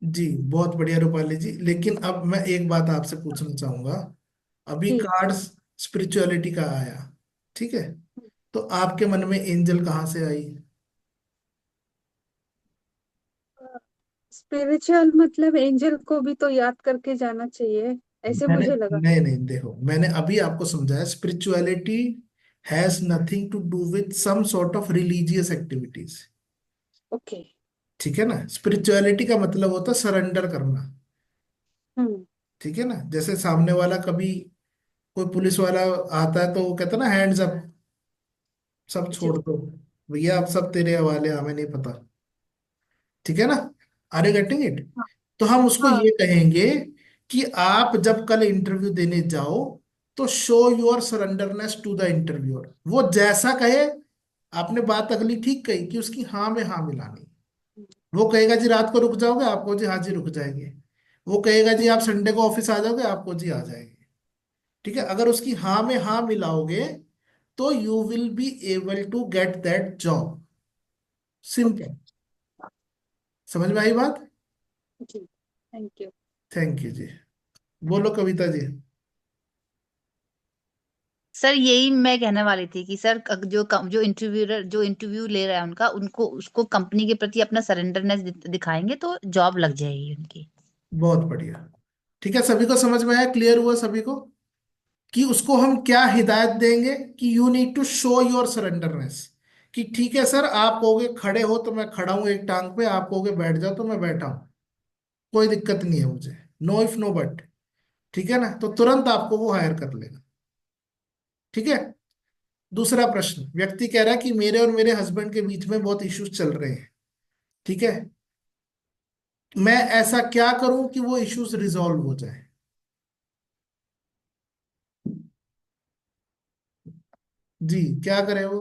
जी, बहुत बढ़िया रूपाली जी, लेकिन अब मैं एक बात आपसे पूछना चाहूंगा। अभी जी। कार्ड्स स्पिरिचुअलिटी का आया, ठीक है, तो आपके मन में एंजल कहाँ से आई? स्पिरिचुअल मतलब एंजल को भी तो याद करके जाना चाहिए, ऐसे मैंने मुझे लगा। नहीं नहीं, देखो मैंने अभी आपको समझाया, spirituality has nothing to do with some sort of religious activities. Okay. ठीक है ना। स्पिरिचुअलिटी का मतलब होता है सरेंडर करना। हम्म। ठीक है ना। जैसे सामने वाला कभी कोई पुलिस वाला आता है तो वो कहता है ना हैंड्स अप, सब जी। छोड़ दो भैया, अब सब तेरे हवाले, हमें नहीं पता। ठीक है ना। Are you getting it. हाँ। तो हम उसको हाँ। ये कहेंगे कि आप जब कल इंटरव्यू देने जाओ तो show your surrenderness to the interviewer. वो जैसा कहे, आपने बात अगली ठीक कही कि उसकी हाँ में हाँ मिलानी। वो कहेगा जी रात को रुक जाओगे, आपको जी हाँ जी रुक जाएंगे। वो कहेगा जी आप संडे को ऑफिस आ जाओगे, आपको जी आ जाएंगे। ठीक है। अगर उसकी हाँ में हाँ मिलाओगे तो you will be able to get that job. Okay. Simple. समझ में आई बात। जी। Thank you. थैंक यू जी। बोलो कविता जी। सर यही मैं कहने वाली थी कि सर जो इंटरव्यूअर जो इंटरव्यू ले रहा है उनका उनको उसको कंपनी के प्रति अपना सरेंडरनेस दिखाएंगे तो जॉब लग जाएगी उनकी। बहुत बढ़िया। ठीक है, सभी को समझ में आया, क्लियर हुआ सभी को कि उसको हम क्या हिदायत देंगे कि you need to show your surrenderness. कि ठीक है सर, आप कहोगे खड़े हो तो मैं खड़ा हूं एक टांग पे, आप कहोगे बैठ जाओ तो मैं बैठा हूं, कोई दिक्कत नहीं है मुझे, नो इफ नो बट। ठीक है ना। तो तुरंत आपको वो हायर कर लेगा। ठीक है। दूसरा प्रश्न, व्यक्ति कह रहा है कि मेरे और मेरे हस्बैंड के बीच में बहुत इश्यूज चल रहे हैं। ठीक है। मैं ऐसा क्या करूं कि वो इश्यूज रिजॉल्व हो जाए। जी, क्या करे वो।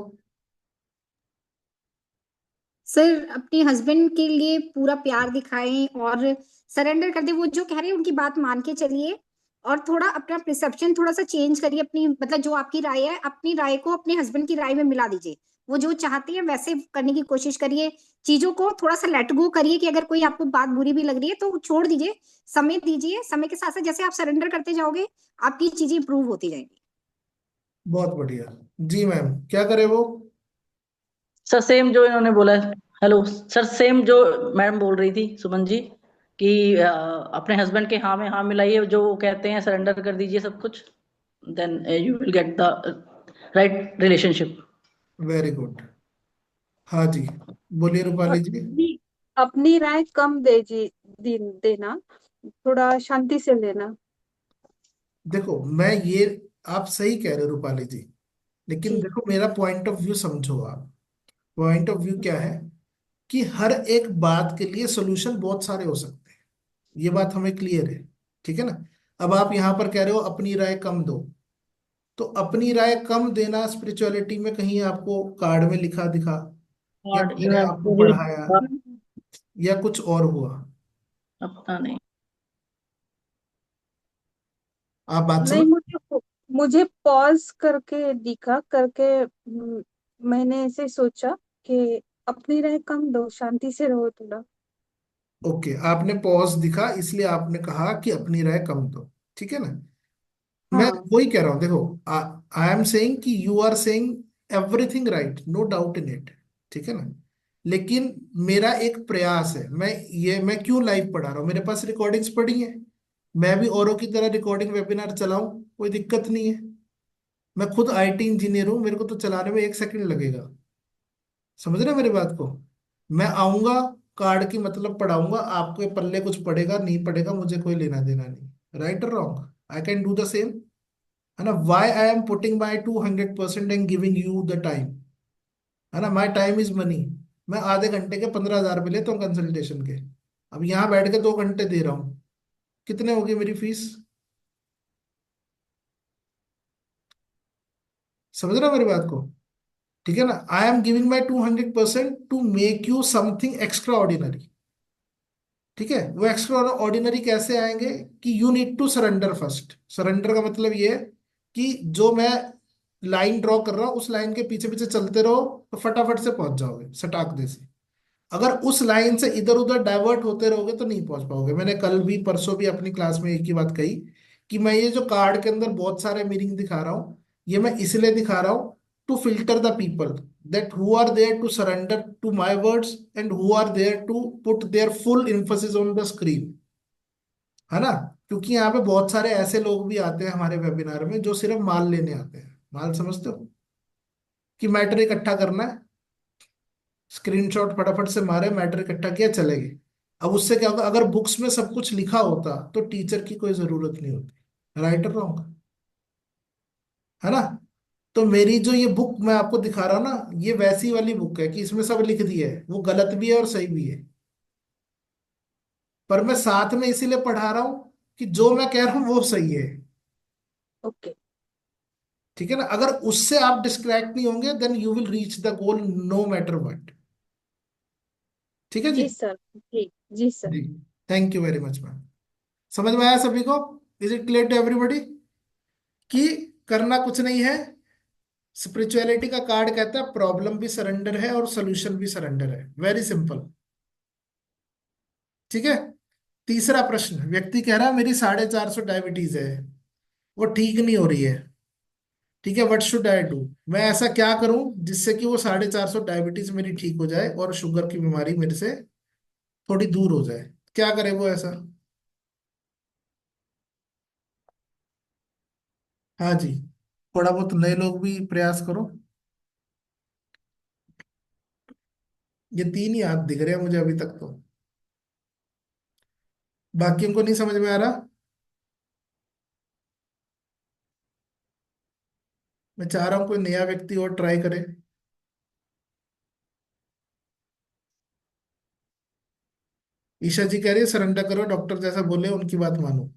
सर अपने हस्बैंड के लिए पूरा प्यार दिखाएं और सरेंडर कर दे, वो जो कह रहे हैं उनकी बात मान के चलिए। और थोड़ा अपना परसेप्शन थोड़ा सा चेंज करिए, अपनी मतलब जो आपकी राय है अपनी राय को अपने हस्बैंड की राय में मिला दीजिए। वो जो चाहते हैं वैसे करने की कोशिश करिए। चीजों को थोड़ा सा लेट गो करिए कि अगर कोई आपको बात बुरी भी लग रही है तो छोड़ दीजिए। समय दीजिए, समय के साथ साथ जैसे आप सरेंडर करते जाओगे आपकी चीजें इंप्रूव होती जाएंगी। बहुत बढ़िया। जी मैम, क्या करे वो। सर सेम जो इन्होंने बोला है। हेलो सर, सेम जो मैडम बोल रही थी सुमन जी कि अपने हस्बैंड के हाँ में हाँ मिलाइए, जो वो कहते हैं सरेंडर कर दीजिए सब कुछ, then you will get the right relationship. Very good. हाँ जी, बोलिए और रूपाली जी। अपनी राय कम देना, थोड़ा शांति से लेना। देखो मैं ये, आप सही कह रहे हो रूपाली जी, लेकिन जी। देखो मेरा पॉइंट ऑफ व्यू समझो आप। पॉइंट ऑफ व्यू क्या है कि हर एक बात के लिए सोल्यूशन बहुत सारे हो सकते हैं, ये बात हमें क्लियर है। ठीक है ना। अब आप यहाँ पर कह रहे हो अपनी राय कम दो, तो अपनी राय कम देना स्पिरिचुअलिटी में कहीं आपको कार्ड में लिखा दिखा, या गॉड यू मैंने हैव आपको टू पढ़ाया, रीड। या कुछ और हुआ। अपना नहीं। आप बात नहीं, समझ। मुझे पॉज करके दिखा करके मैंने ऐसे सोचा कि अपनी राय कम दो, शांति से रहो थोड़ा। ओके, आपने पॉज दिखा इसलिए आपने कहा कि अपनी राय कम दो। ठीक है ना। मैं हाँ। वही कह रहा हूं, देखो आई एम सेइंग कि you are saying everything right, no doubt in it. ठीक है ना। लेकिन मेरा एक प्रयास है, मैं क्यों लाइव पढ़ा रहा हूँ, मेरे पास रिकॉर्डिंग्स पड़ी हैं। मैं भी औरों की तरह रिकॉर्डिंग वेबिनार चलाऊं, कोई दिक्कत नहीं है। मैं खुद आईटी इंजीनियर हूं, मेरे को तो चलाने में 1 सेकंड लगेगा। समझ रहे हैं मेरी बात को। मैं आऊंगा, कार्ड की मतलब पढ़ाऊंगा, आपके पल्ले कुछ पड़ेगा नहीं पड़ेगा मुझे कोई लेना देना नहीं। राइट और wrong, I can do the same. है ना। Why I am putting my 200% and giving you the time. है ना। My time is money. मैं आधे घंटे के 15,000 रुपये लेता हूँ कंसल्टेशन के। अब यहाँ बैठ के 2 घंटे दे रहा हूँ, कितने होगी मेरी फीस। समझ रहे हो मेरी बात को। ठीक है ना। I am giving my 200% to make you something extraordinary. ठीक है। वो एक्स्ट्रा ऑर्डिनरी कैसे आएंगे कि you need to surrender first. Surrender का मतलब ये है कि जो मैं लाइन ड्रॉ कर रहा हूं उस लाइन के पीछे पीछे चलते रहो तो फटाफट से पहुंच जाओगे सटाक दे से। अगर उस लाइन से इधर उधर डाइवर्ट होते रहोगे तो नहीं पहुंच पाओगे। मैंने कल भी परसों भी अपनी क्लास में एक ही बात कही कि मैं ये जो कार्ड के अंदर बहुत सारे मीनिंग दिखा रहा हूँ, ये मैं इसलिए दिखा रहा हूँ to filter the people that who are there to surrender to my words and who are there to put their full emphasis on the screen। है ना। क्योंकि यहाँ पे बहुत सारे ऐसे लोग भी आते हैं हमारे वेबिनार में जो सिर्फ माल लेने आते हैं। माल समझते हो। कि मैटर इकट्ठा करना है, स्क्रीनशॉट फटाफट से मारे, मैटर इकट्ठा किया, चले गए। अब उससे क्या होगा, अगर बुक्स में सब कुछ लिखा होता तो टीचर की कोई जरूरत नहीं होती। राइट और रॉन्ग, है ना? तो मेरी जो ये बुक मैं आपको दिखा रहा हूं ना, ये वैसी वाली बुक है कि इसमें सब लिख दिया है, वो गलत भी है और सही भी है, पर मैं साथ में इसीलिए पढ़ा रहा हूं कि जो मैं कह रहा हूं वो सही है। ओके। ठीक है ना? अगर उससे आप डिस्ट्रैक्ट नहीं होंगे, then you will reach the goal no matter what. ठीक है जी? जी सर। जी सर। जी, thank you very much ma'am. समझ में आया सभी को? Is it clear to everybody कि करना कुछ नहीं है? स्पिरिचुअलिटी का कार्ड कहता है प्रॉब्लम भी सरेंडर है और सोल्यूशन भी सरेंडर है। Very simple. ठीक है। तीसरा प्रश्न, व्यक्ति कह रहा है मेरी 450 डायबिटीज है, वो ठीक नहीं हो रही है। ठीक है, व्हाट शुड आई डू? मैं ऐसा क्या करूं जिससे कि वो 450 डायबिटीज मेरी ठीक हो जाए और शुगर की बीमारी मेरे से थोड़ी दूर हो जाए? क्या करे वो ऐसा? हाँ जी, थोड़ा बहुत नए लोग भी प्रयास करो। ये तीन ही हाथ दिख रहे हैं मुझे अभी तक तो, बाकियों को नहीं समझ में आ रहा। मैं चाह रहा हूँ कोई नया व्यक्ति और ट्राई करे। ईशा जी कह रही है सरेंडर करो, डॉक्टर जैसा बोले उनकी बात मानो।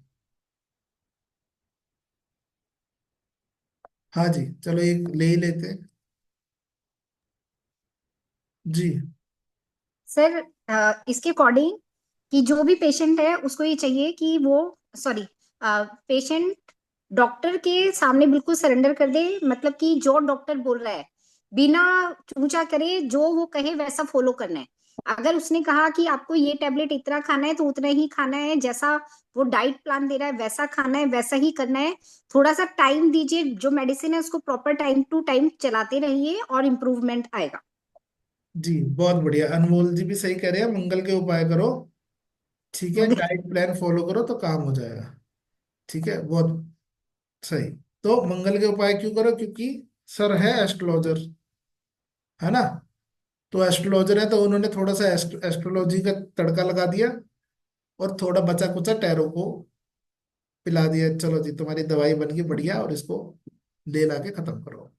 हाँ जी, चलो एक ले ही लेते हैं। जी। सर इसके अकॉर्डिंग कि जो भी पेशेंट है उसको ये चाहिए कि वो, सॉरी, पेशेंट डॉक्टर के सामने बिल्कुल सरेंडर कर दे, मतलब कि जो डॉक्टर बोल रहा है बिना ऊंचा करे, जो वो कहे वैसा फॉलो करना है। अगर उसने कहा कि आपको ये टैबलेट इतना खाना है तो उतना ही खाना है, जैसा वो डाइट प्लान दे रहा है वैसा खाना है, वैसा ही करना है। थोड़ा सा टाइम दीजिए, जो मेडिसिन है उसको प्रॉपर टाइम टू टाइम चलाते रहिए और इम्प्रूवमेंट आएगा। जी बहुत बढ़िया, अनमोल जी भी सही कह रहे हैं, मंगल के उपाय करो। ठीक है, डाइट प्लान फॉलो करो तो काम हो जाएगा। ठीक है, बहुत सही। तो मंगल के उपाय क्यों करो? क्योंकि सर है एस्ट्रोलॉजर, है ना? तो एस्ट्रोलॉजर है तो उन्होंने थोड़ा सा एस्ट्रोलॉजी का तड़का लगा दिया और थोड़ा बचा कुचा टैरो को पिला दिया। चलो जी, तुम्हारी दवाई बन गई बढ़िया, और इसको ले ला के खत्म करो।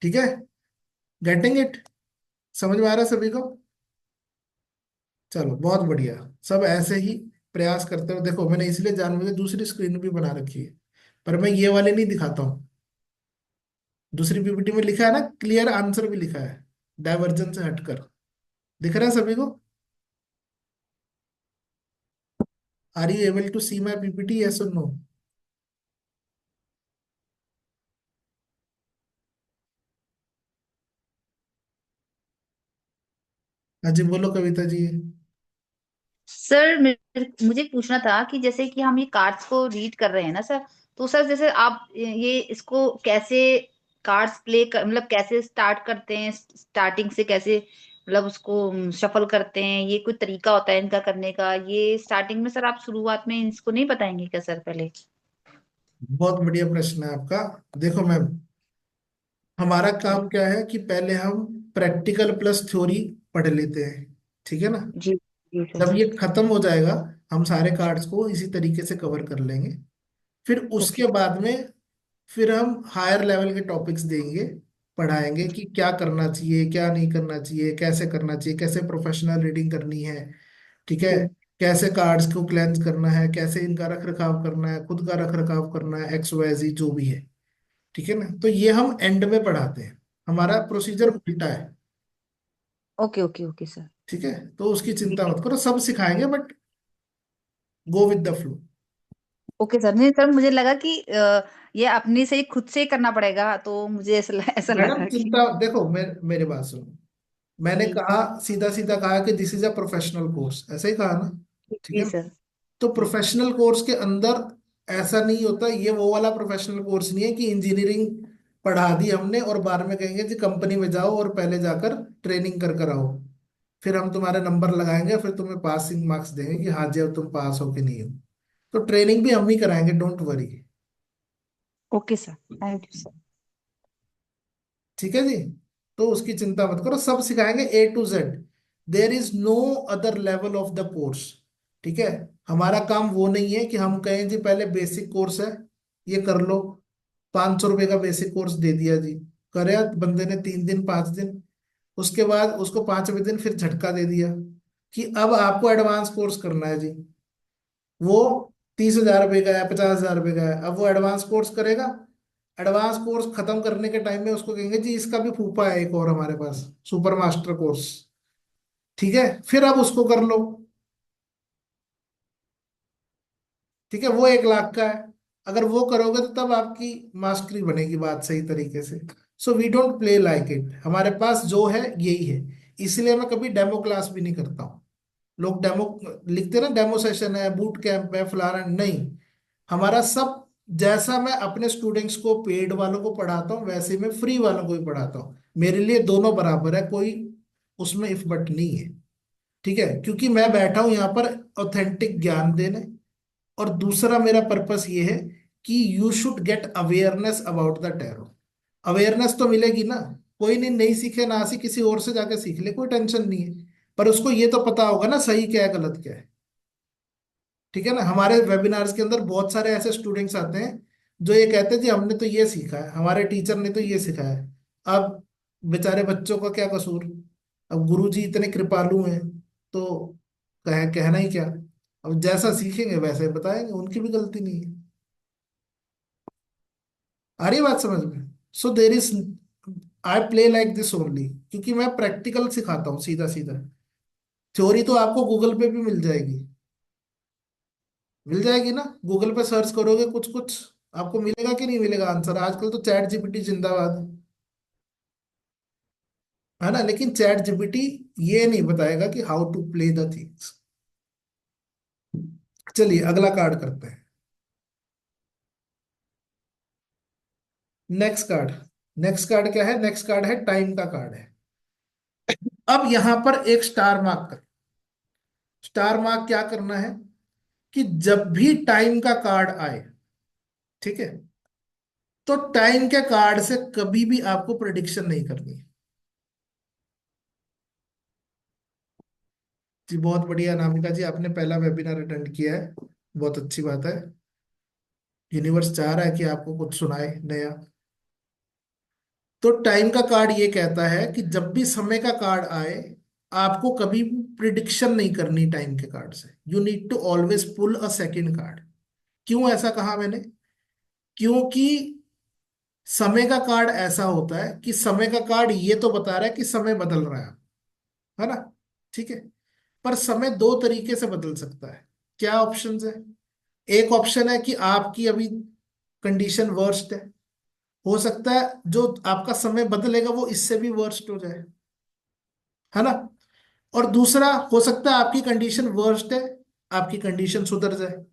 ठीक है, गेटिंग इट? समझ में आ रहा है सभी को? चलो बहुत बढ़िया। सब ऐसे ही प्रयास करते हो। देखो मैंने इसलिए जानबूझ के दूसरी स्क्रीन भी बना रखी है, पर मैं ये वाले नहीं दिखाता हूँ। दूसरी पीपीटी में लिखा है ना, क्लियर आंसर भी लिखा है, डाइवर्जन से हटकर। दिख रहा है सभी को? Are you able to see my PPT, yes और नो? हाँ जी, बोलो कविता जी। सर मुझे पूछना था कि जैसे कि हम ये कार्ड्स को रीड कर रहे हैं ना सर, तो सर जैसे आप ये इसको कैसे कार्ड्स प्ले कर, मतलब कैसे स्टार्ट करते हैं, स्टार्टिंग से कैसे मतलब उसको शफल करते हैं, ये कोई तरीका होता है इनका करने का? ये स्टार्टिंग में सर आप शुरुआत में इसको नहीं बताएंगे क्या सर पहले? बहुत बढ़िया प्रश्न है आपका। देखो मैम, हमारा जी काम क्या है कि पहले हम प्रैक्टिकल प्लस थ्योरी पढ़ लेते हैं। ठीक है ना? जी जी जब सर। ये खत्म हो जाएगा, हम सारे कार्ड्स को इसी तरीके से कवर कर लेंगे। फिर ओके उसके बाद में फिर हम हायर लेवल के टॉपिक्स देंगे, पढ़ाएंगे कि क्या करना चाहिए, क्या नहीं करना चाहिए, कैसे करना चाहिए, कैसे प्रोफेशनल रीडिंग करनी है। ठीक है, जी कैसे कार्ड्स को क्लेंस करना है, कैसे इनका रख रखाव करना है, खुद का रख रखाव करना है, एक्स वाई जी जो भी है। ठीक है ना? तो ये हम एंड में पढ़ाते हैं, हमारा प्रोसीजर उल्टा है। Okay okay okay sir. ठीक है, तो उसकी चिंता मत करो, सब सिखाएंगे, but go with the flow. Okay sir, नहीं सर मुझे लगा कि ये अपने से ही खुद से ही करना पड़ेगा, तो मुझे ऐसा मैडम लगा कि चिंता, देखो मेरे बात सुनो। मैंने जी कहा, सीधा सीधा कहा कि this is a professional course, ऐसा ही कहा ना? ठीक है जी ना? सर। तो जी प्रोफेशनल कोर्स के अंदर ऐसा नहीं होता, ये वो वाला प्रोफेशनल कोर्स नहीं है कि इंजीनियरिंग पढ़ा दी हमने और बाद में कहेंगे जी कंपनी में जाओ और पहले जाकर ट्रेनिंग कर कर आओ, फिर हम तुम्हारे नंबर लगाएंगे, फिर तुम्हें पासिंग मार्क्स देंगे कि हाँ जी अब तुम पास हो कि नहीं हो। तो ट्रेनिंग भी हम ही कराएंगे, don't worry. Okay sir, thank you sir. ठीक है जी। तो उसकी चिंता मत करो, सब सिखाएंगे A to Z। There is no other level of the course. ठीक है। हमारा काम वो नहीं है कि हम कहें जी पहले बेसिक कोर्स है, ये कर लो। 500 रुपये का बेसिक कोर्स दे दिया जी, करे बंदे ने 3 दिन 5 दिन, उसके बाद उसको 5वें दिन फिर झटका दे दिया कि अब आपको एडवांस कोर्स करना है जी। वो 30,000 रुपये का है, 50,000 रुपये का है, अब वो एडवांस कोर्स करेगा। एडवांस कोर्स खत्म करने के टाइम में उसको कहेंगे जी इसका भी फूफा है एक और हमारे पास, सुपर मास्टर कोर्स। ठीक है, फिर आप उसको कर लो। ठीक है, वो 1 लाख का है। अगर वो करोगे तो तब आपकी मास्टरी बनेगी बात सही तरीके से। So we don't play like it, हमारे पास जो है यही है। इसलिए मैं कभी डेमो क्लास भी नहीं करता हूँ। लोग डेमो लिखते हैं ना, डेमो सेशन है, बूट कैंप है, फलाना, नहीं। हमारा सब, जैसा मैं अपने स्टूडेंट्स को पेड वालों को पढ़ाता हूँ वैसे ही मैं फ्री वालों को भी पढ़ाता हूँ। मेरे लिए दोनों बराबर है, कोई उसमें इफ बट नहीं है। ठीक है, क्योंकि मैं बैठा हूं यहाँ पर ऑथेंटिक ज्ञान देने। और दूसरा मेरा पर्पस ये है कि you should get awareness about the tarot. Awareness तो मिलेगी ना, कोई नहीं, नहीं सीखे ना सीखे किसी और से जाके सीख ले, कोई टेंशन नहीं है। पर उसको ये तो पता होगा ना सही क्या है गलत क्या है। ठीक है ना, हमारे वेबिनार्स के अंदर बहुत सारे ऐसे स्टूडेंट्स आते हैं जो ये कहते हैं जी हमने तो ये सीखा है, हमारे टीचर ने तो ये सिखाया है। अब बेचारे बच्चों का क्या कसूर। अब गुरु जी इतने कृपालु हैं तो कहना ही क्या। अब जैसा सीखेंगे वैसे बताएंगे, उनकी भी गलती नहीं है। आ रही है बात समझ में? So there is, I play like this only, क्योंकि मैं प्रैक्टिकल सिखाता हूँ सीधा सीधा। थ्योरी तो आपको गूगल पे भी मिल जाएगी। मिल जाएगी ना, गूगल पे सर्च करोगे कुछ कुछ आपको मिलेगा कि नहीं मिलेगा आंसर। आजकल तो चैट जीपीटी जिंदाबाद है ना, लेकिन चैट जीपीटी ये नहीं बताएगा कि how to play the things. चलिए अगला कार्ड करते हैं। Next card. नेक्स्ट कार्ड क्या है? नेक्स्ट कार्ड है टाइम का कार्ड है। अब यहां पर एक स्टार मार्क कर, स्टार मार्क क्या करना है कि जब भी टाइम का कार्ड आए, ठीक है, तो टाइम के कार्ड से कभी भी आपको प्रिडिक्शन नहीं करनी है। जी बहुत बढ़िया अनामिका जी, आपने पहला वेबिनार अटेंड किया है, बहुत अच्छी बात है। यूनिवर्स चाह रहा है कि आपको कुछ सुनाए नया। तो टाइम का कार्ड ये कहता है कि जब भी समय का कार्ड आए, आपको कभी प्रिडिक्शन नहीं करनी टाइम के कार्ड से। You need to always pull a second card. क्यों ऐसा कहा मैंने? क्योंकि समय का कार्ड ऐसा होता है कि समय का कार्ड ये तो बता रहा है कि समय बदल रहा है ना? ठीक है, पर समय दो तरीके से बदल सकता है। क्या ऑप्शंस है? एक ऑप्शन है कि आपकी अभी कंडीशन वर्स्ट है, हो सकता है जो आपका समय बदलेगा वो इससे भी वर्स्ट हो जाए, है ना? और दूसरा हो सकता है आपकी कंडीशन वर्स्ट है, आपकी कंडीशन सुधर जाए।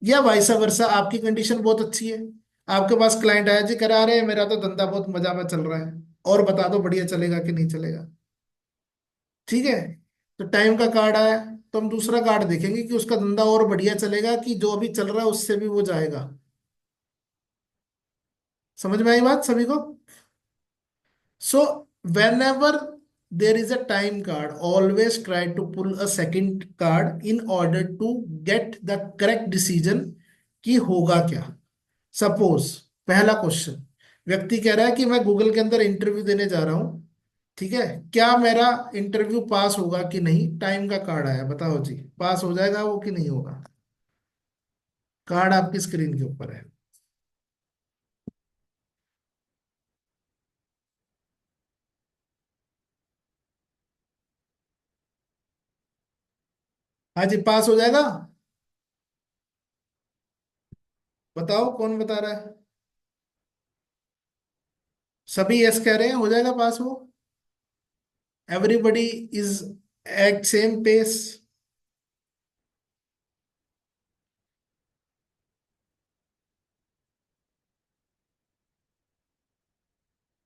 या वाइसा वर्सा, आपकी कंडीशन बहुत अच्छी है, आपके पास क्लाइंट आया जी, करा रहे हैं मेरा तो धंधा बहुत मजा में चल रहा है, और बता दो बढ़िया चलेगा कि नहीं चलेगा। ठीक है, तो टाइम का कार्ड आया तो हम दूसरा कार्ड देखेंगे कि उसका धंधा और बढ़िया चलेगा कि जो अभी चल रहा है उससे भी वो जाएगा। समझ में आई बात सभी को? सो whenever there is a time card, always try to pull a second card in order to get the correct decision कि होगा क्या। सपोज पहला क्वेश्चन, व्यक्ति कह रहा है कि मैं गूगल के अंदर इंटरव्यू देने जा रहा हूं, ठीक है, क्या मेरा इंटरव्यू पास होगा कि नहीं? टाइम का कार्ड आया, बताओ जी पास हो जाएगा वो कि नहीं होगा? कार्ड आपकी स्क्रीन के ऊपर है। हाँ जी, पास हो जाएगा। बताओ कौन बता रहा है? सभी यस कह रहे हैं, हो जाएगा पास वो। Everybody is at same pace.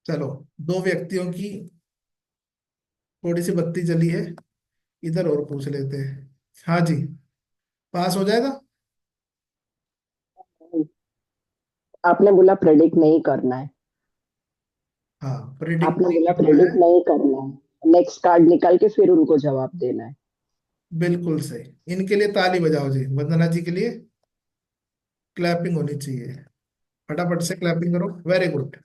चलो, दो व्यक्तियों की थोड़ी सी बत्ती जली है, इधर और पूछ लेते हैं। हाँ जी, पास हो जाएगा। आपने बोला प्रेडिक्ट नहीं करना है। हाँ, प्रेडिक्ट आपने नहीं बोला करना है। प्रेडिक्ट नहीं करना है, नेक्स्ट कार्ड निकाल के फिर उनको जवाब देना है। बिल्कुल सही। इनके लिए ताली बजाओ जी, वंदना जी के लिए क्लैपिंग होनी चाहिए। फटाफट से क्लैपिंग करो, वेरी गुड।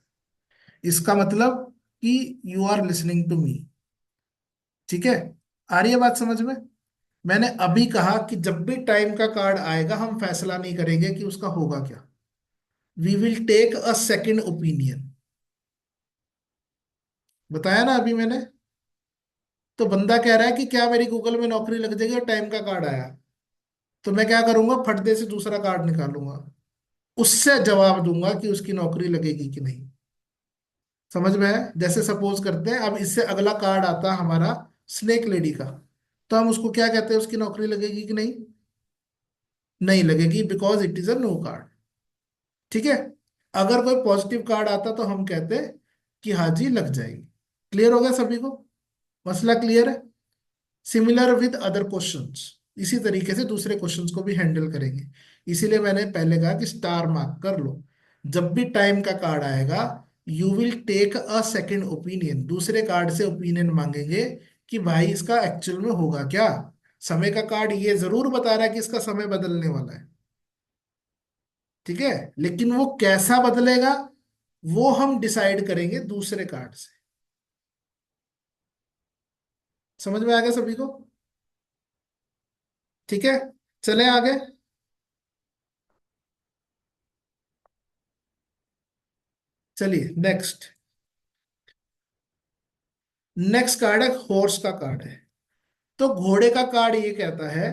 इसका मतलब कि you are listening to me. ठीक है, आ रही है बात समझ में? मैंने अभी कहा कि जब भी टाइम का कार्ड आएगा हम फैसला नहीं करेंगे कि उसका होगा क्या, we will take a second opinion. बताया ना अभी मैंने? तो बंदा कह रहा है कि क्या मेरी गूगल में नौकरी लग जाएगी और टाइम का कार्ड आया, तो मैं क्या करूंगा, फटदे से दूसरा कार्ड निकालूंगा, उससे जवाब दूंगा कि उसकी नौकरी लगेगी कि नहीं। समझ में है? जैसे सपोज करते हैं, अब इससे अगला कार्ड आता है हमारा स्नेक लेडी का, तो हम उसको क्या कहते हैं, उसकी नौकरी लगेगी कि नहीं? नहीं लगेगी, because it is a no card. ठीक है। अगर कोई पॉजिटिव कार्ड आता तो हम कहते हैं कि हाँ जी लग जाएगी। क्लियर हो गया सभी को? मसला क्लियर है? सिमिलर विद अदर क्वेश्चंस, इसी तरीके से दूसरे क्वेश्चंस को भी हैंडल करेंगे। इसीलिए मैंने पहले कहा कि स्टार मार्क कर लो। जब भी टाइम का कार्ड आएगा, you will take a second opinion, दूसरे कार्ड से ओपिनियन मांगेंगे कि भाई इसका एक्चुअल में होगा क्या। समय का कार्ड ये जरूर बता रहा है कि इसका समय बदलने वाला है, ठीक है, लेकिन वो कैसा बदलेगा वो हम डिसाइड करेंगे दूसरे कार्ड से। समझ में आ गया सभी को? ठीक है, चलें आगे। चलिए नेक्स्ट। नेक्स्ट कार्ड है हॉर्स का कार्ड है। तो घोड़े का कार्ड ये कहता है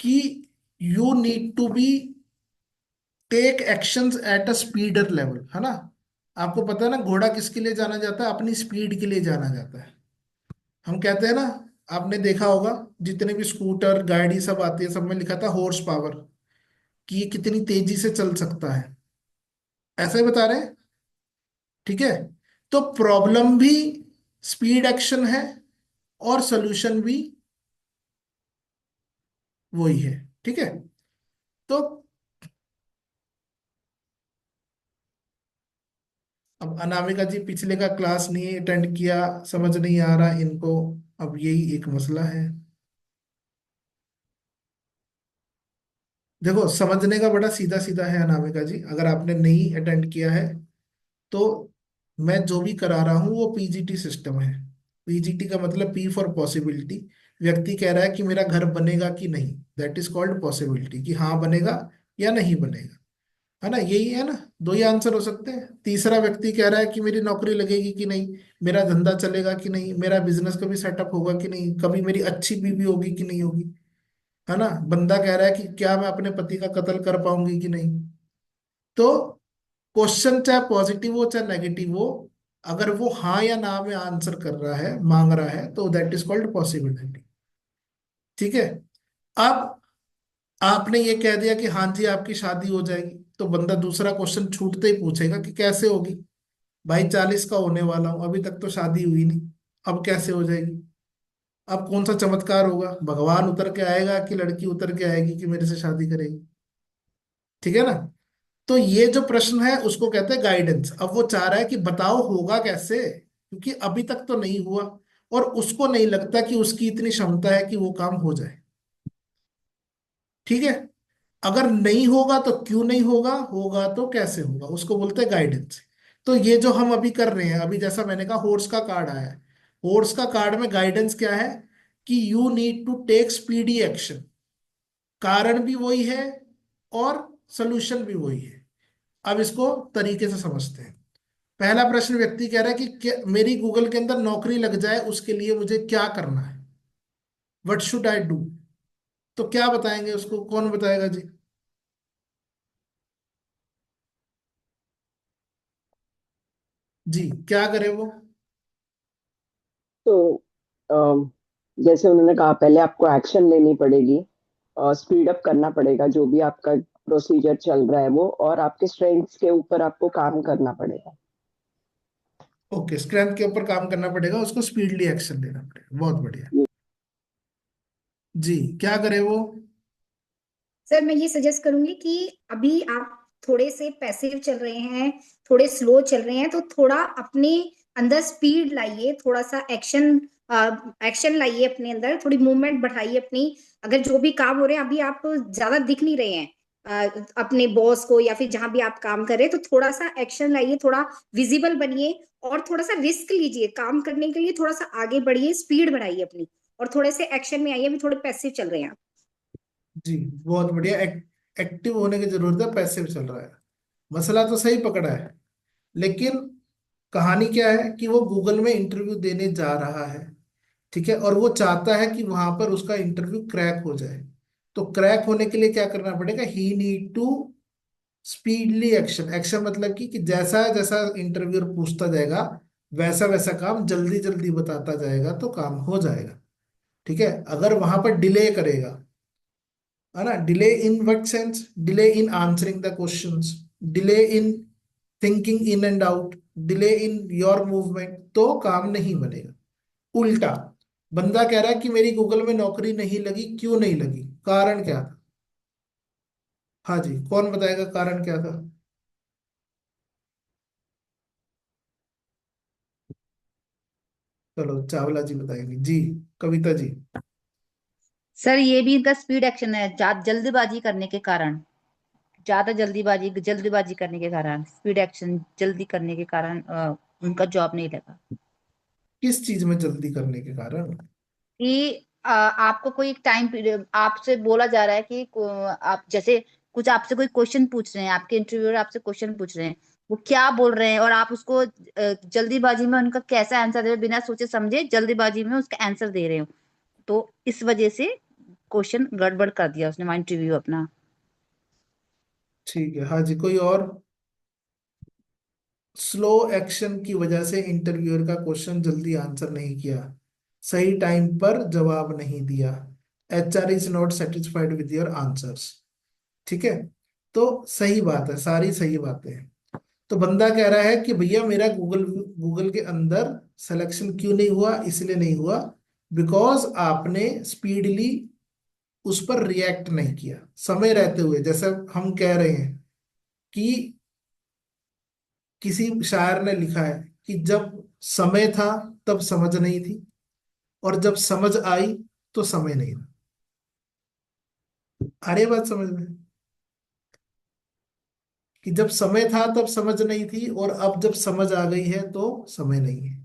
कि you need to be take actions at a speeder level, है ना? आपको पता है ना, घोड़ा किसके लिए जाना जाता है? अपनी स्पीड के लिए जाना जाता है। हम कहते हैं ना, आपने देखा होगा जितने भी स्कूटर गाड़ी सब आती है, सब में लिखा था हॉर्स पावर, कि ये कितनी तेजी से चल सकता है, ऐसा ही बता रहे हैं। ठीक है, तो प्रॉब्लम भी स्पीड एक्शन है और सोल्यूशन भी वही है। ठीक है, तो अब अनामिका जी पिछले का क्लास नहीं अटेंड किया, समझ नहीं आ रहा इनको, अब यही एक मसला है। देखो समझने का बड़ा सीधा सीधा है अनामिका जी, अगर आपने नहीं अटेंड किया है तो मैं जो भी करा रहा हूँ वो पीजीटी सिस्टम है। पीजीटी का मतलब पी फॉर पॉसिबिलिटी। व्यक्ति कह रहा है कि मेरा घर बनेगा कि नहीं, दैट इज कॉल्ड पॉसिबिलिटी, कि हाँ बनेगा या नहीं बनेगा, है ना? यही है ना, दो ही आंसर हो सकते हैं। तीसरा व्यक्ति कह रहा है कि मेरी नौकरी लगेगी कि नहीं, मेरा धंधा चलेगा कि नहीं, मेरा बिजनेस कभी सेटअप होगा कि नहीं, कभी मेरी अच्छी बीवी होगी कि नहीं होगी, है ना? बंदा कह रहा है कि क्या मैं अपने पति का कत्ल कर पाऊंगी कि नहीं। तो क्वेश्चन चाहे पॉजिटिव हो चाहे नेगेटिव हो, अगर वो हाँ या ना में आंसर कर रहा है, मांग रहा है, तो दैट इज कॉल्ड पॉसिबिलिटी। ठीक है। अब आपने ये कह दिया कि हाँ जी आपकी शादी हो जाएगी, तो बंदा दूसरा क्वेश्चन छूटते ही पूछेगा कि कैसे होगी। भाई 40 का होने वाला हूं, अभी तक तो शादी हुई नहीं, अब कैसे हो जाएगी? अब कौन सा चमत्कार होगा, भगवान उतर के आएगा कि लड़की उतर के आएगी कि मेरे से शादी करेगी? ठीक है ना? तो ये जो प्रश्न है उसको कहते हैं गाइडेंस। अब वो चाह रहा है कि बताओ होगा कैसे, क्योंकि अभी तक तो नहीं हुआ और उसको नहीं लगता कि उसकी इतनी क्षमता है कि वो काम हो जाए। ठीक है, अगर नहीं होगा तो क्यों नहीं होगा, होगा तो कैसे होगा, उसको बोलते हैं गाइडेंस। तो ये जो हम अभी कर रहे हैं, अभी जैसा मैंने कहा हॉर्स का कार्ड आया है, हॉर्स का कार्ड में गाइडेंस क्या है कि you need to take speedy action. कारण भी वही है और सोल्यूशन भी वही है। अब इसको तरीके से समझते हैं। पहला प्रश्न, व्यक्ति कह रहा है कि मेरी गूगल के अंदर नौकरी लग जाए, उसके लिए मुझे क्या करना है, वट शुड आई डू? तो क्या बताएंगे उसको, कौन बताएगा जी? जी क्या करे वो? तो अम, जैसे उन्होंने कहा, पहले आपको एक्शन लेनी पड़ेगी, स्पीड अप करना पड़ेगा जो भी आपका प्रोसीजर चल रहा है वो, और आपके स्ट्रेंथ्स के ऊपर आपको काम करना पड़ेगा। ओके, स्ट्रेंथ के ऊपर काम करना पड़ेगा, उसको स्पीडली एक्शन लेना पड़ेगा, बहुत बढ़िया। जी क्या करे वो? सर मैं ये सजेस्ट करूंगी कि अभी आप थोड़े से पैसिव चल रहे हैं, थोड़े स्लो चल रहे हैं, तो थोड़ा अपने अंदर स्पीड लाइए, थोड़ा सा एक्शन एक्शन लाइए अपने अंदर, थोड़ी मूवमेंट बढ़ाइए अपनी। अगर जो भी काम हो रहे हैं अभी आप ज्यादा दिख नहीं रहे हैं अपने बॉस को या फिर जहां भी आप काम कर रहे हैं, तो थोड़ा सा एक्शन लाइए, थोड़ा विजिबल बनिए और थोड़ा सा रिस्क लीजिए काम करने के लिए, थोड़ा सा आगे बढ़िए, स्पीड बढ़ाइए अपनी और थोड़े से एक्शन में आइए। अभी थोड़े पैसिव चल रहे हैं आप। जी बहुत बढ़िया। एक्टिव होने की जरूरत है, पैसिव चल रहा है। मसला तो सही पकड़ा है, लेकिन कहानी क्या है कि वो गूगल में इंटरव्यू देने जा रहा है, ठीक है, और वो चाहता है कि वहां पर उसका इंटरव्यू क्रैक हो जाए। तो क्रैक होने के लिए क्या करना पड़ेगा? He need to speedly action. Action मतलब कि जैसा जैसा इंटरव्यूअर पूछता जाएगा वैसा वैसा काम जल्दी जल्दी बताता जाएगा तो काम हो जाएगा। ठीक है, अगर वहां पर डिले करेगा, है ना, delay in what sense? Delay in answering the questions, delay in thinking in and out, delay in your movement, तो काम नहीं बनेगा। उल्टा, बंदा कह रहा है कि मेरी गूगल में नौकरी नहीं लगी, क्यों नहीं लगी, कारण क्या था? हाँ जी, कौन बताएगा कारण क्या था? चलो चावला जी बताएंगे जी, कविता जी। सर ये भी इनका स्पीड एक्शन है, जल्दीबाजी करने के कारण, ज्यादा जल्दीबाजी करने के कारण, स्पीड एक्शन जल्दी करने के कारण उनका जॉब नहीं लगा। किस चीज में जल्दी करने के कारण? कि आपको कोई टाइम पीरियड आपसे बोला जा रहा है कि आप जैसे कुछ आपसे कोई क्वेश्चन पूछ रहे हैं, आपके इंटरव्यूअर आपसे क्वेश्चन पूछ रहे हैं, वो क्या बोल रहे हैं और आप उसको जल्दीबाजी में उनका कैसा आंसर दे रहे हो, बिना सोचे समझे जल्दीबाजी में उसका आंसर दे रहे हो, तो इस वजह से क्वेश्चन गड़बड़ कर दिया उसने इंटरव्यू अपना। ठीक है, हाँ जी, कोई और? स्लो एक्शन की वजह से इंटरव्यूअर का क्वेश्चन जल्दी आंसर नहीं किया, सही टाइम पर जवाब नहीं दिया, HR is not satisfied with your answers. ठीक है, तो सही बात है, सारी सही बातें हैं। तो बंदा कह रहा है कि भैया मेरा गूगल गूगल के अंदर सिलेक्शन क्यों नहीं हुआ? इसलिए नहीं हुआ बिकॉज आपने स्पीडली उस पर रिएक्ट नहीं किया समय रहते हुए। जैसे हम कह रहे हैं कि किसी शायर ने लिखा है कि जब समय था तब समझ नहीं थी, और जब समझ आई तो समय नहीं था। आ रही है बात समझ में? कि जब समय था तब समझ नहीं थी, और अब जब समझ आ गई है तो समय नहीं है।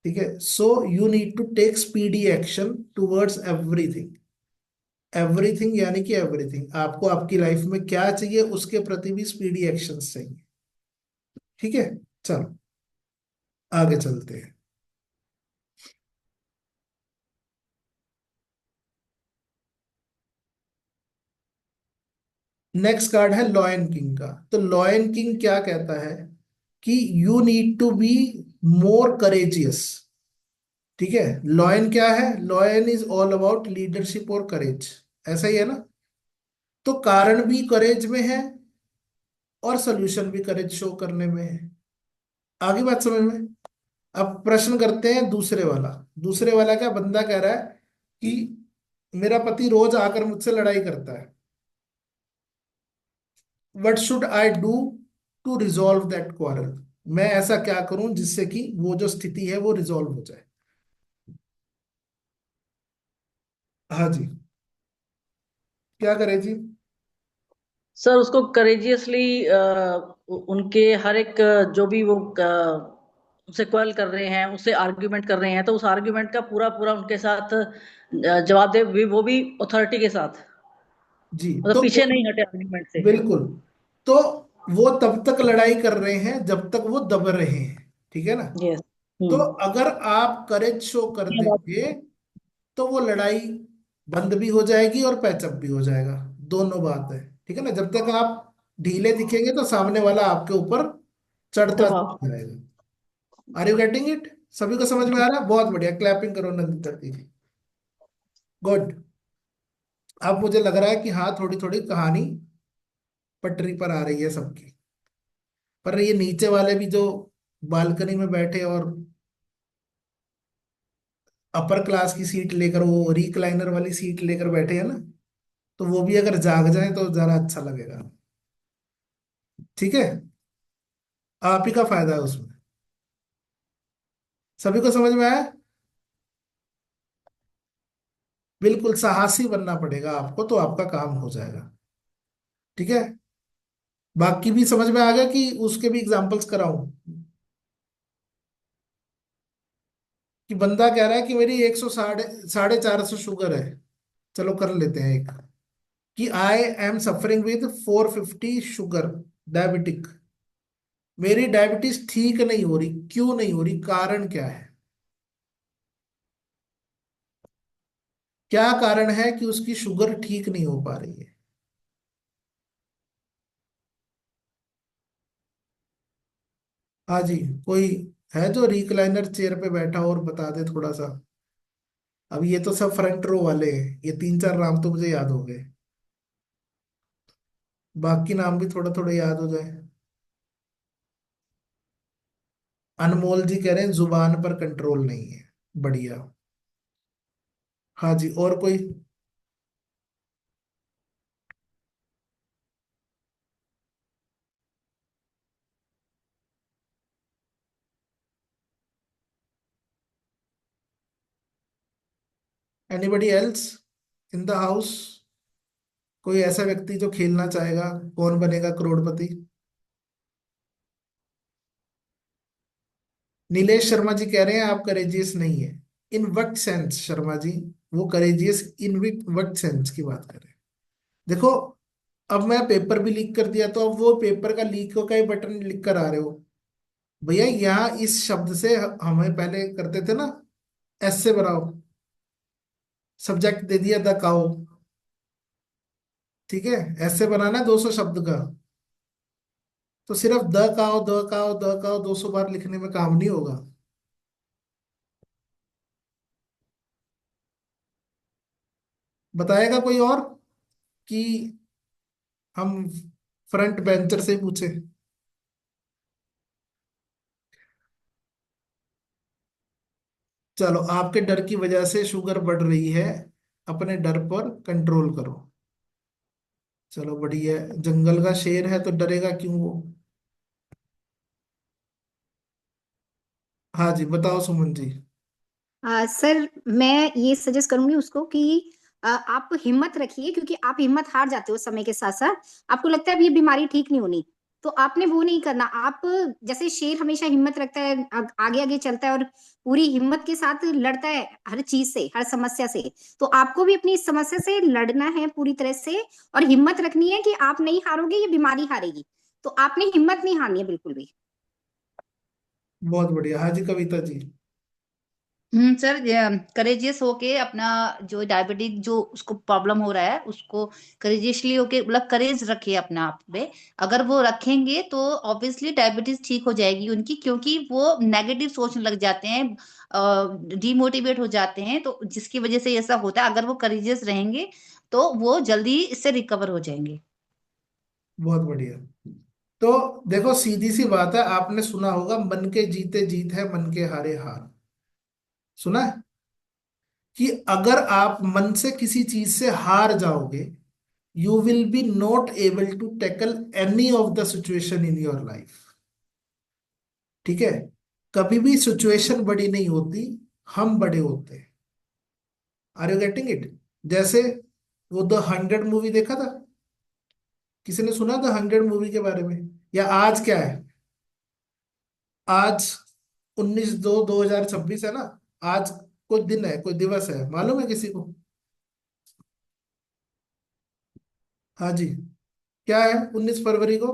ठीक है, so you need to take speedy action towards everything. Everything यानी कि एवरीथिंग, आपको आपकी लाइफ में क्या चाहिए उसके प्रति भी स्पीडी एक्शन चाहिए। ठीक है, चलो आगे चलते हैं। नेक्स्ट कार्ड है लॉयन किंग का। तो लॉयन किंग क्या कहता है कि you need to be more courageous. ठीक है, लॉयन क्या है? Lion is all about leadership और करेज, ऐसा ही है ना? तो कारण भी करेज में है और सोल्यूशन भी करेज शो करने में है। आगे बात समझ में? अब प्रश्न करते हैं दूसरे वाला। दूसरे वाला क्या बंदा कह रहा है कि मेरा पति रोज आकर मुझसे लड़ाई करता है, what should I do to resolve that quarrel? मैं ऐसा क्या करूं जिससे कि वो जो स्थिति है वो रिजॉल्व हो जाए? हाँ जी, क्या करें जी? सर उसको करेजियसली उनके हर एक जो भी वो उसे क्वेल कर रहे हैं, उससे आर्ग्यूमेंट कर रहे हैं, तो उस आर्ग्यूमेंट का पूरा पूरा उनके साथ जवाब दे, वो भी अथॉरिटी के साथ, जी, मतलब तो पीछे नहीं हटे आर्ग्यूमेंट से। बिल्कुल। तो वो तब तक लड़ाई कर रहे हैं जब तक वो दब रहे हैं, ठीक है ना? यस। तो हम्म। अगर आप करेज शो कर ये बात। देंगे तो वो लड़ाई बंद भी हो जाएगी और पैचअप भी हो जाएगा, दोनों बात है। ठीक है ना? जब तक आप ढीले दिखेंगे तो सामने वाला आपके ऊपर चढ़ता दबाव। जाएगा। Are you getting it? सभी को समझ में आ रहा है? बहुत बढ़िया, क्लैपिंग करो नंदिता दीदी। गुड। अब मुझे लग रहा है कि हाँ, थोड़ी थोड़ी कहानी पटरी पर आ रही है सबकी। पर ये नीचे वाले भी जो बालकनी में बैठे और अपर क्लास की सीट लेकर, वो रिक्लाइनर वाली सीट लेकर बैठे हैं ना, तो वो भी अगर जाग जाए तो जरा अच्छा लगेगा। ठीक है, आप ही का फायदा है उसमें। सभी को समझ में आया? बिल्कुल साहसी बनना पड़ेगा आपको, तो आपका काम हो जाएगा। ठीक है, बाकी भी समझ में आ गया कि उसके भी एग्जांपल्स कराऊं? कि बंदा कह रहा है कि मेरी 100 450 शुगर है। चलो कर लेते हैं एक, कि I am suffering with 450 sugar, diabetic. मेरी डायबिटीज ठीक नहीं हो रही, क्यों नहीं हो रही, कारण क्या है? क्या कारण है कि उसकी शुगर ठीक नहीं हो पा रही है? हाँ जी, कोई है जो रिक्लाइनर चेयर पे बैठा हो और बता दे थोड़ा सा। अब ये तो सब फ्रंट रो वाले हैं, ये 3 4 नाम तो मुझे याद हो गए, बाकी नाम भी थोड़ा थोड़ा याद हो जाए। अनमोल जी कह रहे हैं जुबान पर कंट्रोल नहीं है। बढ़िया। हाँ जी, और कोई? Anybody else in the house? कोई ऐसा व्यक्ति जो खेलना चाहेगा, कौन बनेगा करोड़पति? नीलेश शर्मा जी कह रहे हैं आप करेजियस नहीं है। In what sense Sharma ji? वो करेजियस इन वट सेंस की बात कर रहे हैं? देखो, अब मैं पेपर भी लीक कर दिया, तो अब वो पेपर का लीक का ही बटन लिख कर आ रहे हो। भैया यहाँ इस शब्द से हमें पहले करते थे ना, एस से बनाओ, सब्जेक्ट दे दिया द काउ। ठीक है, ऐसे बनाना है 200 शब्द का, तो सिर्फ द काओ 200 बार लिखने में काम नहीं होगा। बताएगा कोई और, कि हम फ्रंट बेंचर से ही पूछे? चलो, आपके डर की वजह से शुगर बढ़ रही है, अपने डर पर कंट्रोल करो। चलो बढ़िया है, जंगल का शेर है तो डरेगा क्यों वो? हाँ जी, बताओ सुमन जी। सर मैं ये सजेस्ट करूंगी उसको कि आप हिम्मत रखिए, क्योंकि आप हिम्मत हार जाते हो समय के साथ साथ। आपको लगता है अब ये बीमारी ठीक नहीं होनी, तो आपने वो नहीं करना। आप जैसे शेर हमेशा हिम्मत रखता है, आगे आगे चलता है और पूरी हिम्मत के साथ लड़ता है हर चीज से, हर समस्या से। तो आपको भी अपनी इस समस्या से लड़ना है पूरी तरह से, और हिम्मत रखनी है कि आप नहीं हारोगे, ये बीमारी हारेगी। तो आपने हिम्मत नहीं हारनी है बिल्कुल भी। बहुत बढ़िया। हाँ जी, कविता जी। सर, करेजियस होके अपना जो डायबिटिक जो उसको प्रॉब्लम हो रहा है उसको करेजियसली होके मतलब करेज रखे अपना आप पे। अगर वो रखेंगे तो ऑब्वियसली डायबिटीज ठीक हो जाएगी उनकी, क्योंकि वो नेगेटिव सोचने लग जाते हैं, डिमोटिवेट हो जाते हैं, तो जिसकी वजह से ऐसा होता है। अगर वो करेजियस रहेंगे तो वो जल्दी इससे रिकवर हो जाएंगे। बहुत बढ़िया। तो देखो, सीधी सी बात है, आपने सुना होगा मन के जीते जीत है, मन के हारे हार। सुना है कि अगर आप मन से किसी चीज से हार जाओगे, you will be not able to tackle any of the situation in your life. ठीक है, कभी भी सिचुएशन बड़ी नहीं होती, हम बड़े होते हैं। Are you getting it? जैसे वो द 100 मूवी देखा था? किसी ने सुना द 100 मूवी के बारे में? या आज क्या है? आज 19/2/2026 है ना। आज कोई दिन है, कोई दिवस है, मालूम है किसी को? हाँ जी, क्या है 19 फरवरी को?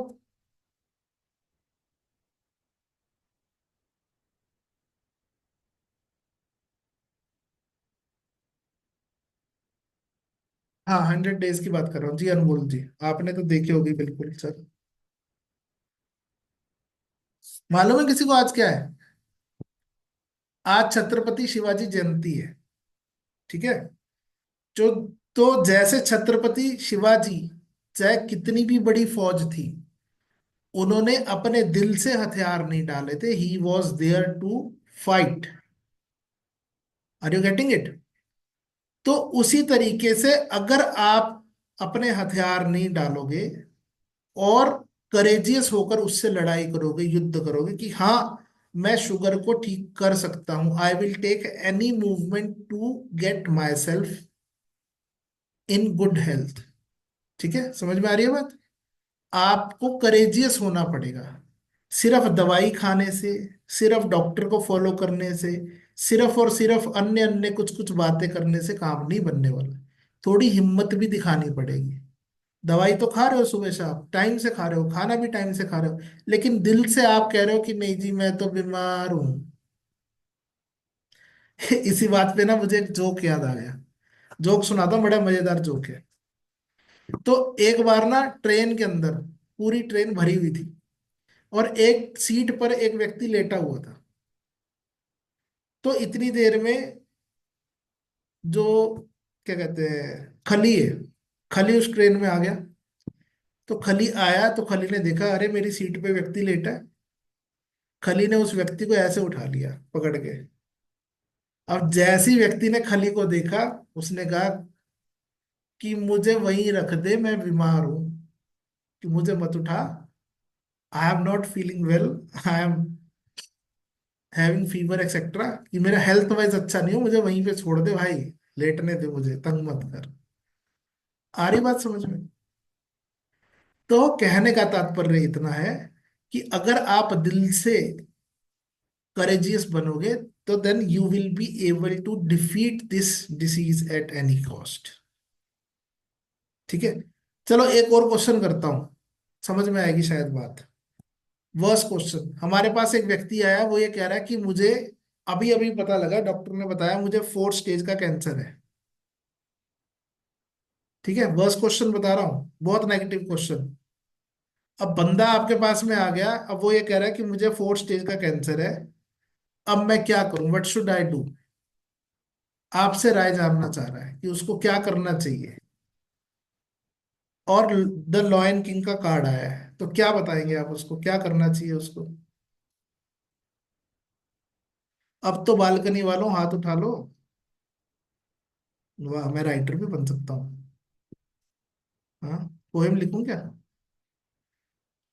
हाँ, 100 डेज की बात कर रहा हूँ जी, अनमोल जी। आपने तो देखी होगी बिल्कुल सर। मालूम है किसी को आज क्या है? आज छत्रपति शिवाजी जयंती है। ठीक है, जो, तो जैसे छत्रपति शिवाजी, चाहे कितनी भी बड़ी फौज थी, उन्होंने अपने दिल से हथियार नहीं डाले थे। He was there to fight. Are you getting it? तो उसी तरीके से अगर आप अपने हथियार नहीं डालोगे और करेजियस होकर उससे लड़ाई करोगे, युद्ध करोगे कि हाँ मैं शुगर को ठीक कर सकता हूं, I will take any movement to get myself in good health. ठीक है, समझ में आ रही है बात? आपको करेजियस होना पड़ेगा। सिर्फ दवाई खाने से, सिर्फ डॉक्टर को फॉलो करने से, सिर्फ और सिर्फ अन्य अन्य कुछ कुछ बातें करने से काम नहीं बनने वाला। थोड़ी हिम्मत भी दिखानी पड़ेगी। दवाई तो खा रहे हो, सुबह शाम टाइम से खा रहे हो, खाना भी टाइम से खा रहे हो, लेकिन दिल से आप कह रहे हो कि नहीं जी मैं तो बीमार हूं। इसी बात पे ना मुझे एक जोक याद आ गया। जोक सुनाता हूं, बड़ा मजेदार जोक है। तो एक बार ना ट्रेन के अंदर पूरी ट्रेन भरी हुई थी और एक सीट पर एक व्यक्ति लेटा हुआ था। तो इतनी देर में जो क्या कहते हैं खली है, खली उस ट्रेन में आ गया। तो खली आया तो खली ने देखा अरे मेरी सीट पे व्यक्ति लेटा है। खली ने उस व्यक्ति को ऐसे उठा लिया पकड़ के। अब जैसे ही व्यक्ति ने खली को देखा, उसने कहा कि मुझे वहीं रख दे, मैं बीमार हूं, कि मुझे मत उठा, I am not feeling well, I am having fever etcetera, कि मेरा हेल्थ वाइज अच्छा नहीं हो, मुझे वहीं पे छोड़ दे भाई, लेटने दे, मुझे तंग मत कर। आ रही बात समझ में? तो कहने का तात्पर्य इतना है कि अगर आप दिल से करेजियस बनोगे तो then you will be able to defeat this disease at any cost. ठीक है, चलो एक और क्वेश्चन करता हूं, समझ में आएगी शायद बात। वर्स्ट क्वेश्चन, हमारे पास एक व्यक्ति आया, वो ये कह रहा है कि मुझे अभी अभी पता लगा, डॉक्टर ने बताया मुझे 4th स्टेज का कैंसर है। ठीक है, वर्स्ट क्वेश्चन बता रहा हूँ, बहुत नेगेटिव क्वेश्चन। अब बंदा आपके पास में आ गया, अब वो ये कह रहा है कि मुझे 4th स्टेज का कैंसर है, अब मैं क्या करूं, व्हाट शुड आई डू? आपसे राय जानना चाह रहा है कि उसको क्या करना चाहिए। और द लॉयन किंग का कार्ड आया है, तो क्या बताएंगे आप उसको, क्या करना चाहिए उसको? अब तो बालकनी वालों हाथ उठा लो। वाह, मैं राइटर भी बन सकता हूँ। हाँ, पोएम लिखूं क्या?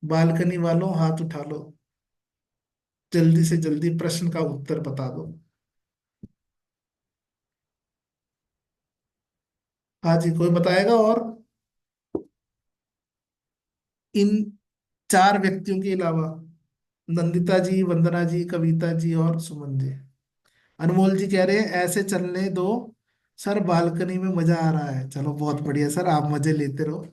बालकनी वालों हाथ उठा लो, जल्दी से जल्दी प्रश्न का उत्तर बता दो। हाँ जी, कोई बताएगा? और इन 4 व्यक्तियों के अलावा, नंदिता जी, वंदना जी, कविता जी और सुमन जी। अनमोल जी कह रहे हैं ऐसे चलने दो सर, बालकनी में मजा आ रहा है। चलो बहुत बढ़िया सर, आप मजे लेते रहो।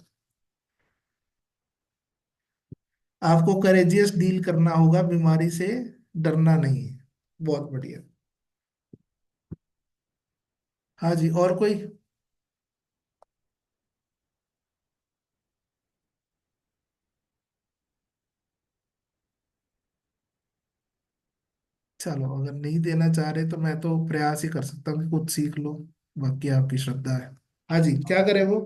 आपको करेजियस डील करना होगा, बीमारी से डरना नहीं है। बहुत बढ़िया। हाँ जी, और कोई? चलो अगर नहीं देना चाह रहे तो मैं तो प्रयास ही कर सकता हूँ कि कुछ सीख लो, बाकी आपकी श्रद्धा है। हाँ जी, क्या करे वो?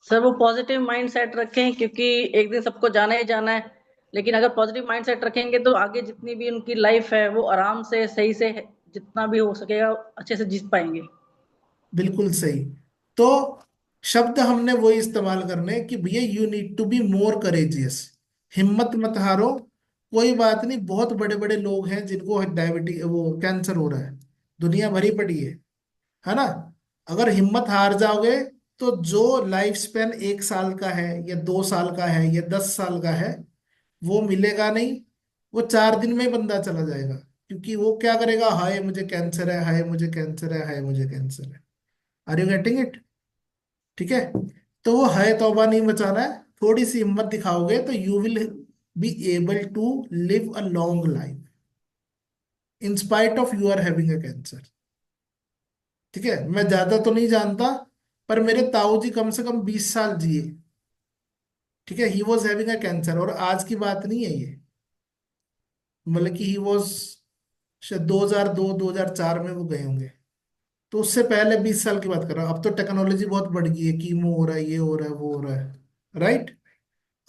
सर वो पॉजिटिव माइंड सेट रखें, क्योंकि एक दिन सबको जाना ही जाना है। लेकिन अगर पॉजिटिव माइंड सेट रखेंगे तो आगे जितनी भी उनकी लाइफ है वो आराम से सही से जितना भी हो सकेगा अच्छे से जी पाएंगे। बिल्कुल सही। तो शब्द हमने वही इस्तेमाल करने कि भैया you need to be more courageous. हिम्मत मत हारो, कोई बात नहीं, बहुत बड़े बड़े लोग हैं जिनको डायबिटीज, वो कैंसर हो रहा है, दुनिया भरी पड़ी है ना? अगर हिम्मत हार जाओगे तो जो लाइफ स्पेन 1 साल का है या 2 साल का है या 10 साल का है, वो मिलेगा नहीं। वो 4 दिन में ही बंदा चला जाएगा, क्योंकि वो क्या करेगा, हाय मुझे कैंसर है, हाय मुझे कैंसर है, हाय मुझे कैंसर है। Are you getting it? ठीक है, तो वो है तौबा नहीं मचाना है। थोड़ी सी हिम्मत दिखाओगे तो you will be able to live a long life in spite of you are having a cancer. ठीक है, मैं ज्यादा तो नहीं जानता, पर मेरे ताऊ जी कम से कम 20 साल जिए। ठीक है, he was having a cancer, और आज की बात नहीं है ये, मतलब कि ही वॉज शायद 2002 2004 में वो गए होंगे। तो उससे पहले 20 साल की बात कर रहा हूँ। अब तो टेक्नोलॉजी बहुत बढ़ गई है, कीमो हो रहा है, ये हो रहा है, वो हो रहा है। राइट?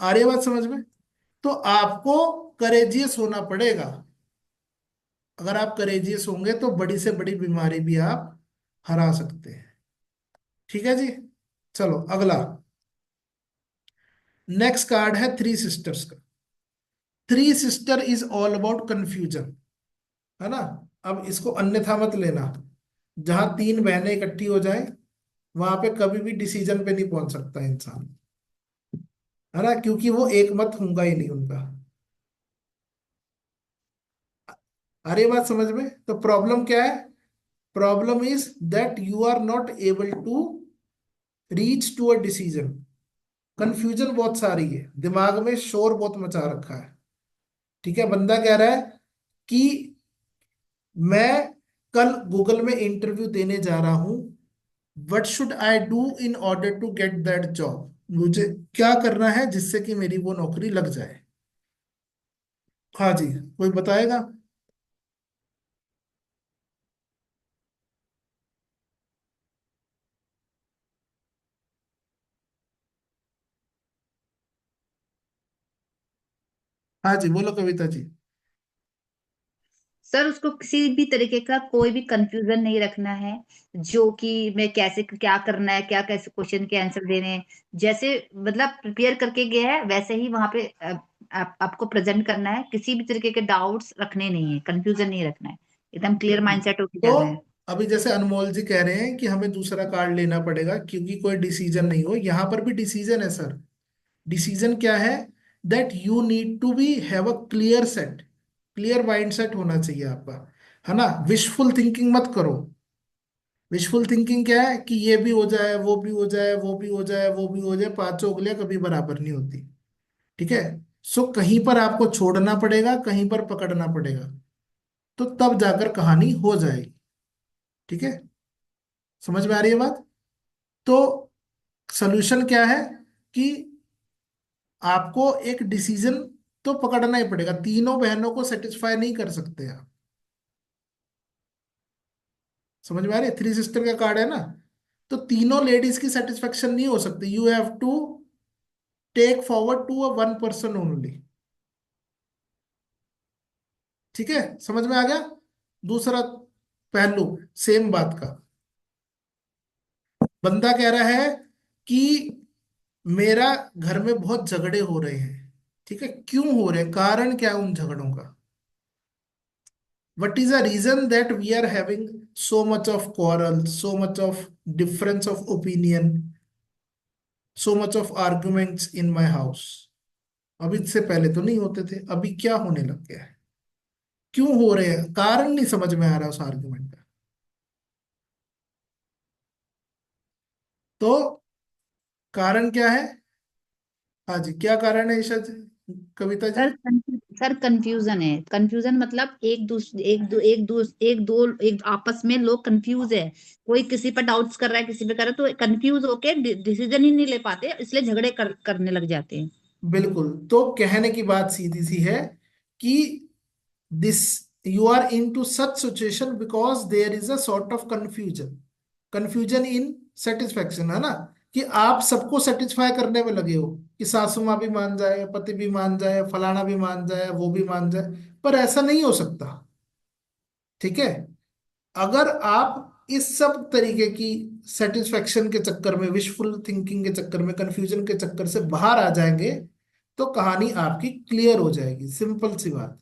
आ रही है बात समझ में? तो आपको करेजियस होना पड़ेगा। अगर आप करेजियस होंगे तो बड़ी से बड़ी बीमारी भी आप हरा सकते हैं। ठीक है जी, चलो अगला। नेक्स्ट कार्ड है थ्री सिस्टर्स का। Three sister is all about confusion, है ना। अब इसको अन्यथा मत लेना। जहां तीन बहनें इकट्ठी हो जाए वहां पे कभी भी डिसीजन पे नहीं पहुंच सकता इंसान, है ना, क्योंकि वो एक मत होगा ही नहीं उनका। अरे बात समझ में? तो प्रॉब्लम क्या है? Problem is that you are not able to reach to a decision. Confusion बहुत सारी है, दिमाग में शोर बहुत मचा रखा है। ठीक है, बंदा कह रहा है कि मैं कल गूगल में इंटरव्यू देने जा रहा हूं, what should I do in order to get that job. मुझे क्या करना है जिससे कि मेरी वो नौकरी लग जाए। हाँ जी, कोई बताएगा? हाँ जी, बोलो कविता जी। सर उसको किसी भी तरीके का कोई भी कंफ्यूजन नहीं रखना है, जो कि मैं कैसे क्या करना है, क्या कैसे क्वेश्चन के आंसर देने हैं, जैसे मतलब प्रिपेयर करके गया है वैसे ही वहां पे आपको प्रेजेंट करना है। किसी भी तरीके के डाउट्स रखने नहीं है, कंफ्यूजन नहीं रखना है, एकदम क्लियर बिल्कुल। माइंडसेट होके तो जाना है। अभी जैसे अनमोल जी कह रहे हैं कि हमें दूसरा कार्ड लेना पड़ेगा क्योंकि कोई डिसीजन नहीं हो, यहां पर भी डिसीजन है सर। डिसीजन क्या है? That you need to be have a clear set, clear mind set होना चाहिए आपका, है ना। विशफुल थिंकिंग मत करो। विशफुल थिंकिंग क्या है कि ये भी हो जाए, वो भी हो जाए, वो भी हो जाए, वो भी हो जाए, पांचों उंगलियां कभी बराबर नहीं होती। ठीक है। सो कहीं पर आपको छोड़ना पड़ेगा, कहीं पर पकड़ना पड़ेगा, तो तब जाकर कहानी हो जाएगी। ठीक है, समझ में आ रही है बात? तो सोल्यूशन क्या है कि आपको एक डिसीजन तो पकड़ना ही पड़ेगा। तीनों बहनों को सेटिस्फाई नहीं कर सकते आप। समझ में आ रही है? थ्री सिस्टर का कार्ड है ना, तो तीनों लेडीज की सेटिस्फेक्शन नहीं हो सकती। You have to take forward to a one person only. ठीक है, समझ में आ गया? दूसरा पहलू सेम बात का, बंदा कह रहा है कि मेरा घर में बहुत झगड़े हो रहे हैं। ठीक है, क्यों हो रहे हैं, कारण क्या है उन झगड़ों का? what is the reason that we are having so much of quarrel, so much of difference of opinion, so much of arguments in my house? अभी इससे पहले तो नहीं होते थे, अभी क्या होने लग गया है? क्यों हो रहे हैं, कारण नहीं समझ में आ रहा उस आर्गुमेंट का। तो कारण क्या है? हाँ जी, क्या कारण है ईशा जी, कविता जी? सर कंफ्यूजन है। कंफ्यूजन मतलब एक आपस में लोग कंफ्यूज है। कोई किसी पर डाउट्स कर रहा है, किसी पे कर रहा है, तो कंफ्यूज होके डिसीजन ही नहीं ले पाते, इसलिए झगड़े करने लग जाते हैं। बिल्कुल। तो कहने की बात सीधी सी है कि this you are into such situation because there is a sort of confusion, confusion in satisfaction, है ना। कि आप सबको सेटिस्फाई करने में लगे हो कि सासू माँ भी मान जाए, पति भी मान जाए, फलाना भी मान जाए, वो भी मान जाए, पर ऐसा नहीं हो सकता। ठीक है, अगर आप इस सब तरीके की सेटिस्फेक्शन के चक्कर में, विशफुल थिंकिंग के चक्कर में, कंफ्यूजन के चक्कर से बाहर आ जाएंगे तो कहानी आपकी क्लियर हो जाएगी। सिंपल सी बात।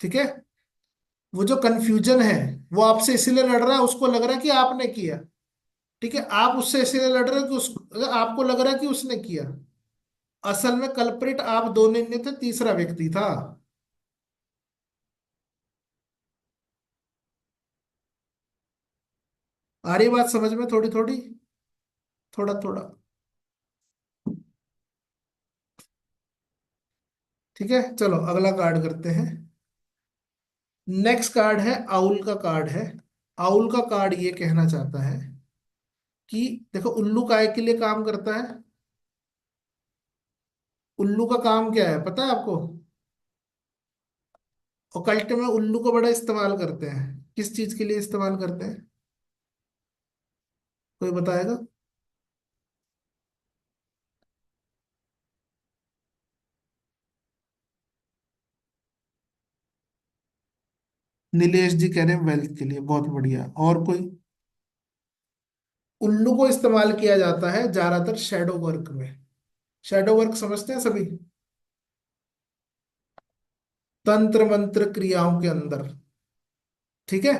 ठीक है, वो जो कंफ्यूजन है वो आपसे इसीलिए लड़ रहा है, उसको लग रहा है कि आपने किया। ठीक है, आप उससे इसीलिए लड़ रहे हो कि आपको लग रहा है कि उसने किया। असल में कल्प्रिट आप दोनों नहीं थे, तीसरा व्यक्ति था। आ रही बात समझ में? थोड़ी थोड़ी, थोड़ा थोड़ा। ठीक है, चलो अगला कार्ड करते हैं। नेक्स्ट कार्ड है आउल का कार्ड है। आउल का कार्ड ये कहना चाहता है कि देखो, उल्लू काय के लिए काम करता है। उल्लू का काम क्या है पता है आपको? ओकल्ट में उल्लू को बड़ा इस्तेमाल करते हैं। किस चीज के लिए इस्तेमाल करते हैं, कोई बताएगा? नीलेश जी कह रहे हैं वेल्थ के लिए, बहुत बढ़िया। और कोई? उल्लू को इस्तेमाल किया जाता है ज्यादातर शेडो वर्क में। शैडो वर्क समझते हैं सभी, तंत्र मंत्र क्रियाओं के अंदर, ठीक है।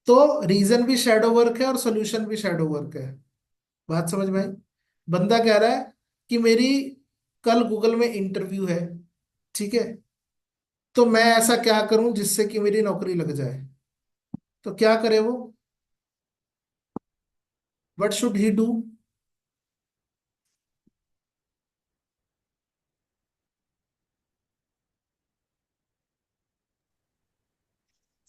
तो रीजन भी शैडो वर्क है और सोल्यूशन भी शैडो वर्क है। बात समझ में आई? बंदा कह रहा है कि मेरी कल गूगल में इंटरव्यू है, ठीक है, तो मैं ऐसा क्या करूं जिससे कि मेरी नौकरी लग जाए। तो क्या करे वो, what should he do?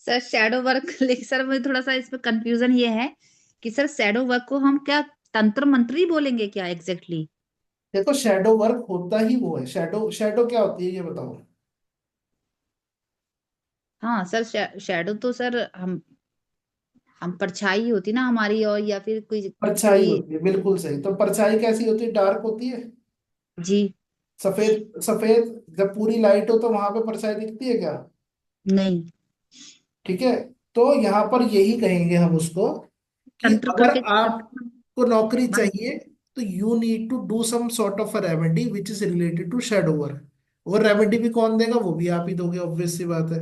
Sir shadow work लेकिन सर मुझे थोड़ा सा इसमें कंफ्यूजन ये है कि सर शैडो वर्क को हम क्या तंत्र मंत्र ही बोलेंगे क्या एग्जैक्टली? देखो शैडो वर्क होता ही वो है। शैडो शैडो क्या होती है ये बताओ। हाँ सर, शैडो तो सर हम परछाई होती ना हमारी, और या फिर कोई परछाई कोई होती है, बिल्कुल सही। तो परछाई कैसी होती है, डार्क होती है। जी। सफेद सफेद, जब पूरी लाइट हो तो वहां पे परछाई दिखती है क्या? नहीं। ठीक है। तो यहाँ पर यही कहेंगे हम उसको कि तंत्र अगर करके आपको नौकरी चाहिए तो you need to do some sort of a remedy which is related to shadow work. और रेमेडी भी कौन देगा, वो भी आप ही दोगे, ऑब्वियस सी बात है।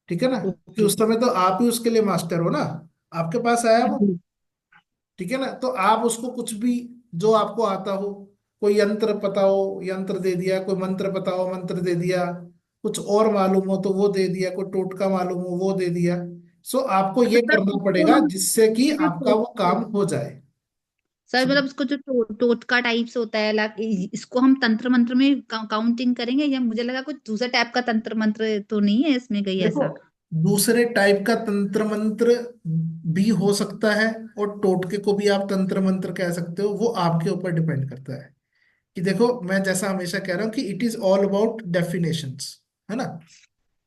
ठीक है ना, कि ओके। उस समय तो आप ही उसके लिए मास्टर हो ना, आपके पास आया वो। ठीक है ना, तो आप उसको कुछ भी जो आपको आता हो, कोई यंत्र पता हो यंत्र दे दिया, कोई मंत्र पता हो मंत्र दे दिया, कुछ और मालूम हो तो वो दे दिया, कोई टोटका मालूम हो वो दे दिया। सो आपको ये सर करना इसको पड़ेगा हम जिससे कि ये जो आपका वो काम हो जाए। सर समझ- मतलब इसको जो टोटका टाइप से होता है इसको हम तंत्र मंत्र में काउंटिंग करेंगे, या मुझे लगा कुछ दूसरा टाइप का तंत्र मंत्र तो नहीं है इसमें कहीं देखो ऐसा? दूसरे टाइप का तंत्र मंत्र भी हो सकता है, और टोटके को भी आप तंत्र मंत्र कह सकते हो, वो आपके ऊपर डिपेंड करता है। कि देखो मैं जैसा हमेशा कह रहा हूँ कि it is all about definitions, है ना।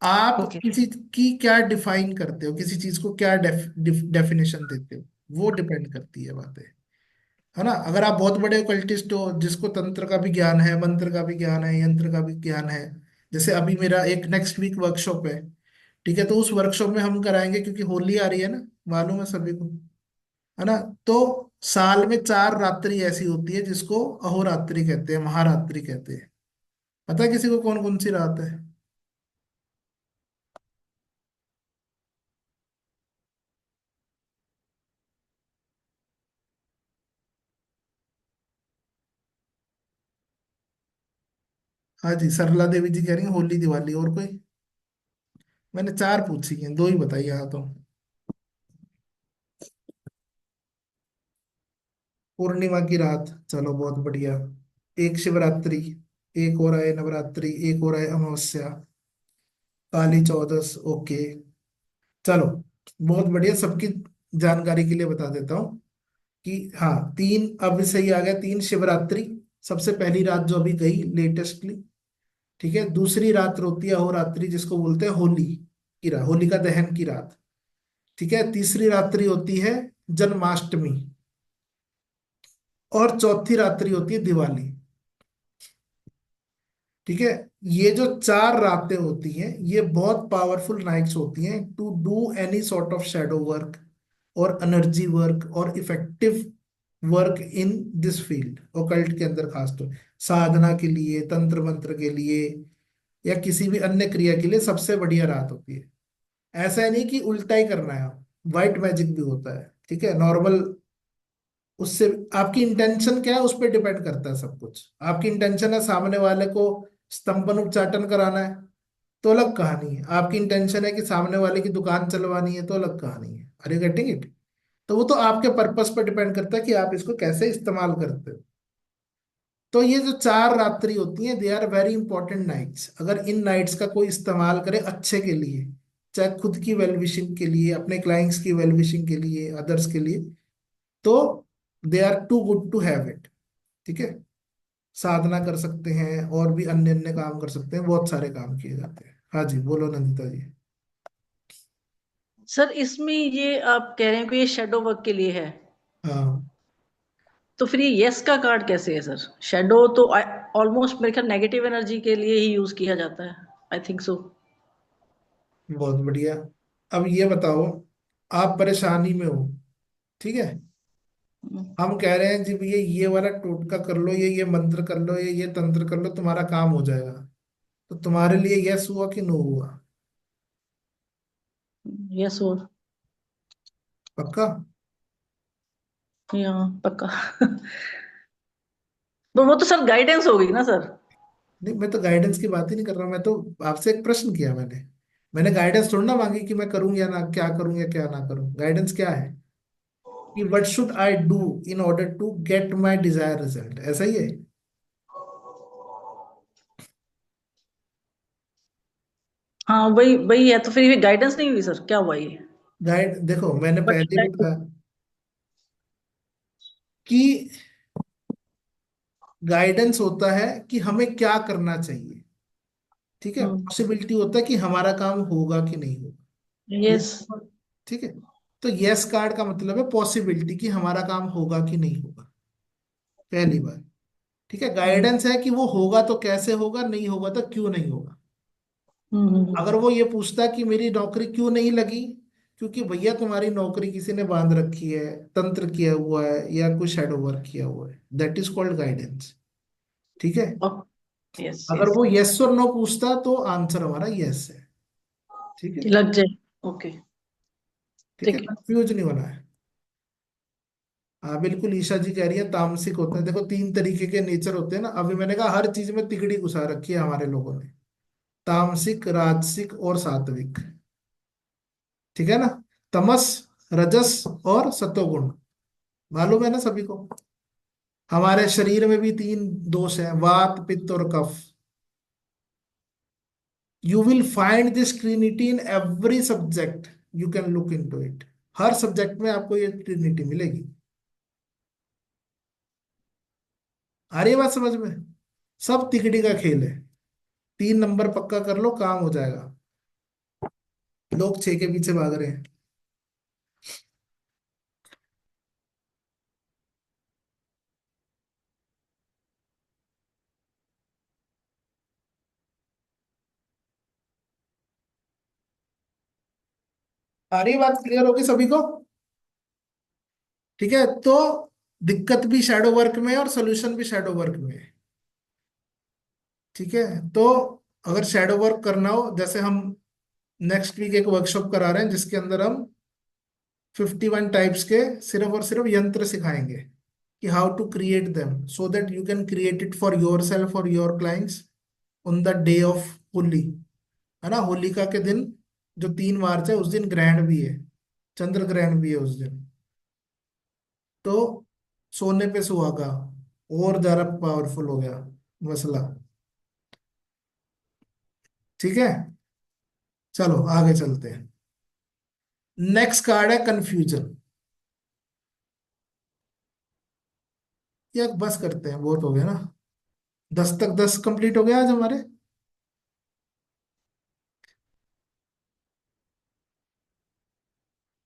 आप ओके। किसी की क्या डिफाइन करते हो, किसी चीज को क्या डेफिनेशन देते हो, वो डिपेंड करती है बातें, है ना। अगर आप बहुत बड़े ओकल्टिस्ट हो जिसको तंत्र का भी ज्ञान है, मंत्र का भी ज्ञान है, यंत्र का भी ज्ञान है, जैसे अभी मेरा एक नेक्स्ट वीक वर्कशॉप है, ठीक है, तो उस वर्कशॉप में हम कराएंगे क्योंकि होली आ रही है ना, मालूम है सभी को, है ना। तो साल में 4 रात्रि ऐसी होती है जिसको अहोरात्रि कहते हैं, महारात्रि कहते हैं। पता है किसी को कौन कौन सी रात है? हाँ जी, सरला देवी जी कह रही हैं होली दिवाली, और कोई? मैंने 4 पूछी हैं, 2 ही बताई यहाँ तो। पूर्णिमा की रात, चलो बहुत बढ़िया। एक शिवरात्रि, एक और है नवरात्रि, एक और है अमावस्या, काली चौदस, ओके। चलो बहुत बढ़िया, सबकी जानकारी के लिए बता देता हूँ कि हाँ 3 अब सही आ गया। 3 शिवरात्रि, सबसे पहली रात जो अभी गई लेटेस्टली, ठीक है। दूसरी रात होती है अहोरात्रि जिसको बोलते हैं होली की रात, होलिका दहन की रात, ठीक है। तीसरी रात्रि होती है जन्माष्टमी, और चौथी रात्रि होती है दिवाली, ठीक है। ये जो 4 रातें होती हैं ये बहुत पावरफुल नाइट्स होती हैं to do any sort of shadow work और एनर्जी वर्क और effective work in this field, occult के अंदर खासतौर साधना के लिए, तंत्र मंत्र के लिए, या किसी भी अन्य क्रिया के लिए सबसे बढ़िया रात होती है। ऐसा है नहीं कि उल्टा ही करना है, वाइट मैजिक भी होता है, ठीक है, नॉर्मल। उससे आपकी इंटेंशन क्या है उस पर डिपेंड करता है सब कुछ। आपकी इंटेंशन है सामने वाले को स्तंभन उच्चाटन कराना है, तो अलग कहानी है। आपकी इंटेंशन है कि सामने वाले की दुकान चलवानी है, तो अलग कहानी है। Are you getting it? तो वो तो आपके पर्पस पर डिपेंड करता है कि आप इसको कैसे इस्तेमाल करते हो। तो ये जो 4 रात्रि होती हैं they are very important nights. अगर इन नाइट्स का कोई इस्तेमाल करे अच्छे के लिए, चाहे खुद की वेल विशिंग के लिए, अपने क्लाइंट्स की वेल विशिंग के लिए, अदर्स के लिए, तो they are too good to have it, ठीक है। साधना कर सकते हैं और भी अन्य अन्य काम कर सकते हैं, बहुत सारे काम किए जाते हैं। हाँ जी बोलो नंदिता जी। सर इसमें ये आप कह रहे हैं कि ये शैडो वर्क के लिए है, हाँ तो फिर ये यस का कार्ड कैसे है सर? शैडो तो ऑलमोस्ट मेरे ख्याल नेगेटिव एनर्जी के लिए ही यूज किया जाता है, आई थिंक सो। बहुत बढ़िया। अब ये बताओ, आप परेशानी में हो, ठीक है, हम कह रहे हैं जी भैया ये वाला टोटका कर लो, ये मंत्र कर लो, ये तंत्र कर लो, तुम्हारा काम हो जाएगा। तो तुम्हारे लिए यस हुआ कि नो हुआ? यस और पक्का? या पक्का। पर वो तो सर गाइडेंस हो गई ना सर। नहीं, मैं तो गाइडेंस की बात ही नहीं कर रहा, मैं तो आपसे एक प्रश्न किया मैंने। मैंने गाइडेंस थोड़ा ना मांगी कि मैं करूं या ना, क्या करूं या क्या ना करूं। गाइडेंस क्या है कि what should I do in order to get my desire result, ऐसा ही है। हाँ वही वही है, तो फिर ये गाइडेंस नहीं हुई सर, क्या हुआ ये? गाइड देखो, मैंने बट पहले ही बताया कि गाइडेंस होता है कि हमें क्या करना चाहिए। ठीक है, हम्म। पॉसिबिलिटी होता है कि हमारा काम होगा कि नहीं होगा। यस। Yes। ठीक है, तो यस कार्ड का मतलब है पॉसिबिलिटी कि हमारा काम होगा कि नहीं होगा, पहली बार। ठीक है, हम्म गाइडेंस है कि वो होगा तो कैसे होगा, नहीं होगा तो क्यों नहीं होगा। हम्म। अगर वो ये पूछता कि मेरी नौकरी क्यों नहीं लगी, क्योंकि भैया तुम्हारी नौकरी किसी ने बांध रखी है, तंत्र किया हुआ है, या कुछ शैडो वर्क किया हुआ है, दैट इज कॉल्ड गाइडेंस। ठीक है, यस अगर यस। वो यस और नो पूछता तो आंसर हमारा यस है। ठीक है। लग जाए। ओके। ठीक है, ठीक है। कंफ्यूज नहीं होना है। हाँ बिल्कुल, ईशा जी कह रही है तामसिक होते हैं। देखो, तीन तरीके के नेचर होते हैं ना, अभी मैंने कहा हर चीज में तिगड़ी घुसा रखी है हमारे लोगों ने। तामसिक, राजसिक और सात्विक। ठीक है ना? तमस, रजस और सतोगुण, मालूम है ना सभी को। हमारे शरीर में भी तीन दोष हैं, वात, पित्त और कफ। You will find this trinity in every subject, you can look into it. हर सब्जेक्ट में आपको ये ट्रिनिटी मिलेगी। आ रही है बात समझ में? सब तिकड़ी का खेल है। 3 नंबर पक्का कर लो, काम हो जाएगा। लोग 6 के पीछे भाग रहे हैं। आ रही है बात, क्लियर होगी सभी को? ठीक है, तो दिक्कत भी शैडो वर्क में है और सोल्यूशन भी शैडो वर्क में है। ठीक है, तो अगर शैडो वर्क करना हो, जैसे हम नेक्स्ट वीक एक वर्कशॉप करा रहे हैं जिसके अंदर हम 51 टाइप्स के सिर्फ और सिर्फ यंत्र सिखाएंगे कि how to create them so that you can create it for your self और your clients on the day of Holi. है ना, होलिका के दिन, जो 3 मार्च है, उस दिन ग्रहण भी है, चंद्र ग्रहण भी है उस दिन। तो सोने पे सुहागा और ज्यादा पावरफुल हो गया मसला। ठीक है, चलो आगे चलते हैं। नेक्स्ट कार्ड है कंफ्यूजन। ये बस करते हैं, बहुत हो गया ना। 10 तक 10 कंप्लीट हो गया आज हमारे।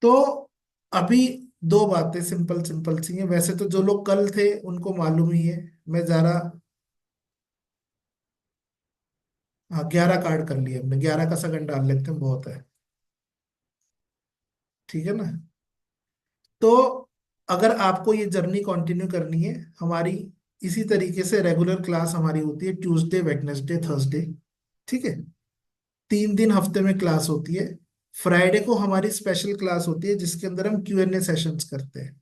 तो अभी दो बातें सिंपल सिंपल सी हैं, वैसे तो जो लोग कल थे उनको मालूम ही है। मैं जरा, हाँ 11 कार्ड कर लिए हमने, 11 का सेकंड डाल लेते हैं, बहुत है। ठीक है ना? तो अगर आपको ये जर्नी कंटिन्यू करनी है हमारी, इसी तरीके से रेगुलर क्लास हमारी होती है ट्यूसडे, वेडनेसडे, थर्सडे। ठीक है, 3 दिन हफ्ते में क्लास होती है। फ्राइडे को हमारी स्पेशल क्लास होती है जिसके अंदर हम Q&A सेशंस करते हैं।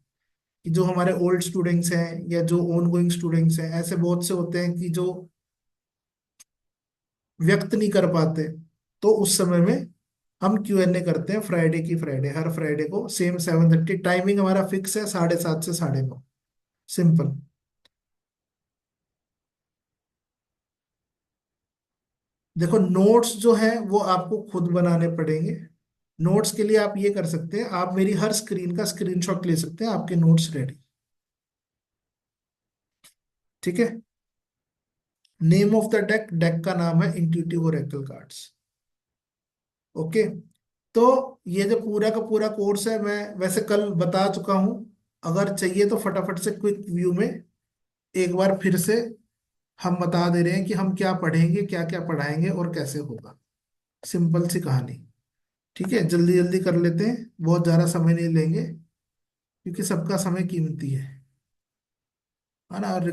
कि जो हमारे ओल्ड स्टूडेंट्स हैं या जो ओन गोइंग स्टूडेंट्स हैं, ऐसे बहुत से होते हैं कि जो व्यक्त नहीं कर पाते, तो उस समय में हम Q&A करते हैं फ्राइडे की फ्राइडे, हर फ्राइडे को सेम 7:30। टाइमिंग हमारा फिक्स है, 7:30 से 9:30। सिंपल। देखो, नोट्स जो है वो आपको खुद बनाने पड़ेंगे। नोट्स के लिए आप ये कर सकते हैं, आप मेरी हर स्क्रीन का स्क्रीनशॉट ले सकते हैं, आपके नोट्स रेडी। ठीक है, name of the deck, deck का नाम है इंट्यूटिव ओरेकल कार्ड्स। ओके, तो ये जो पूरा का पूरा कोर्स है, मैं वैसे कल बता चुका हूं। अगर चाहिए तो फटाफट से क्विक व्यू में एक बार फिर से हम बता दे रहे हैं कि हम क्या पढ़ेंगे, क्या क्या पढ़ाएंगे और कैसे होगा। सिंपल सी कहानी। ठीक है, जल्दी जल्दी कर लेते हैं, बहुत ज़्यादा समय नहीं लेंगे, क्योंकि सबका समय कीमती है ना। और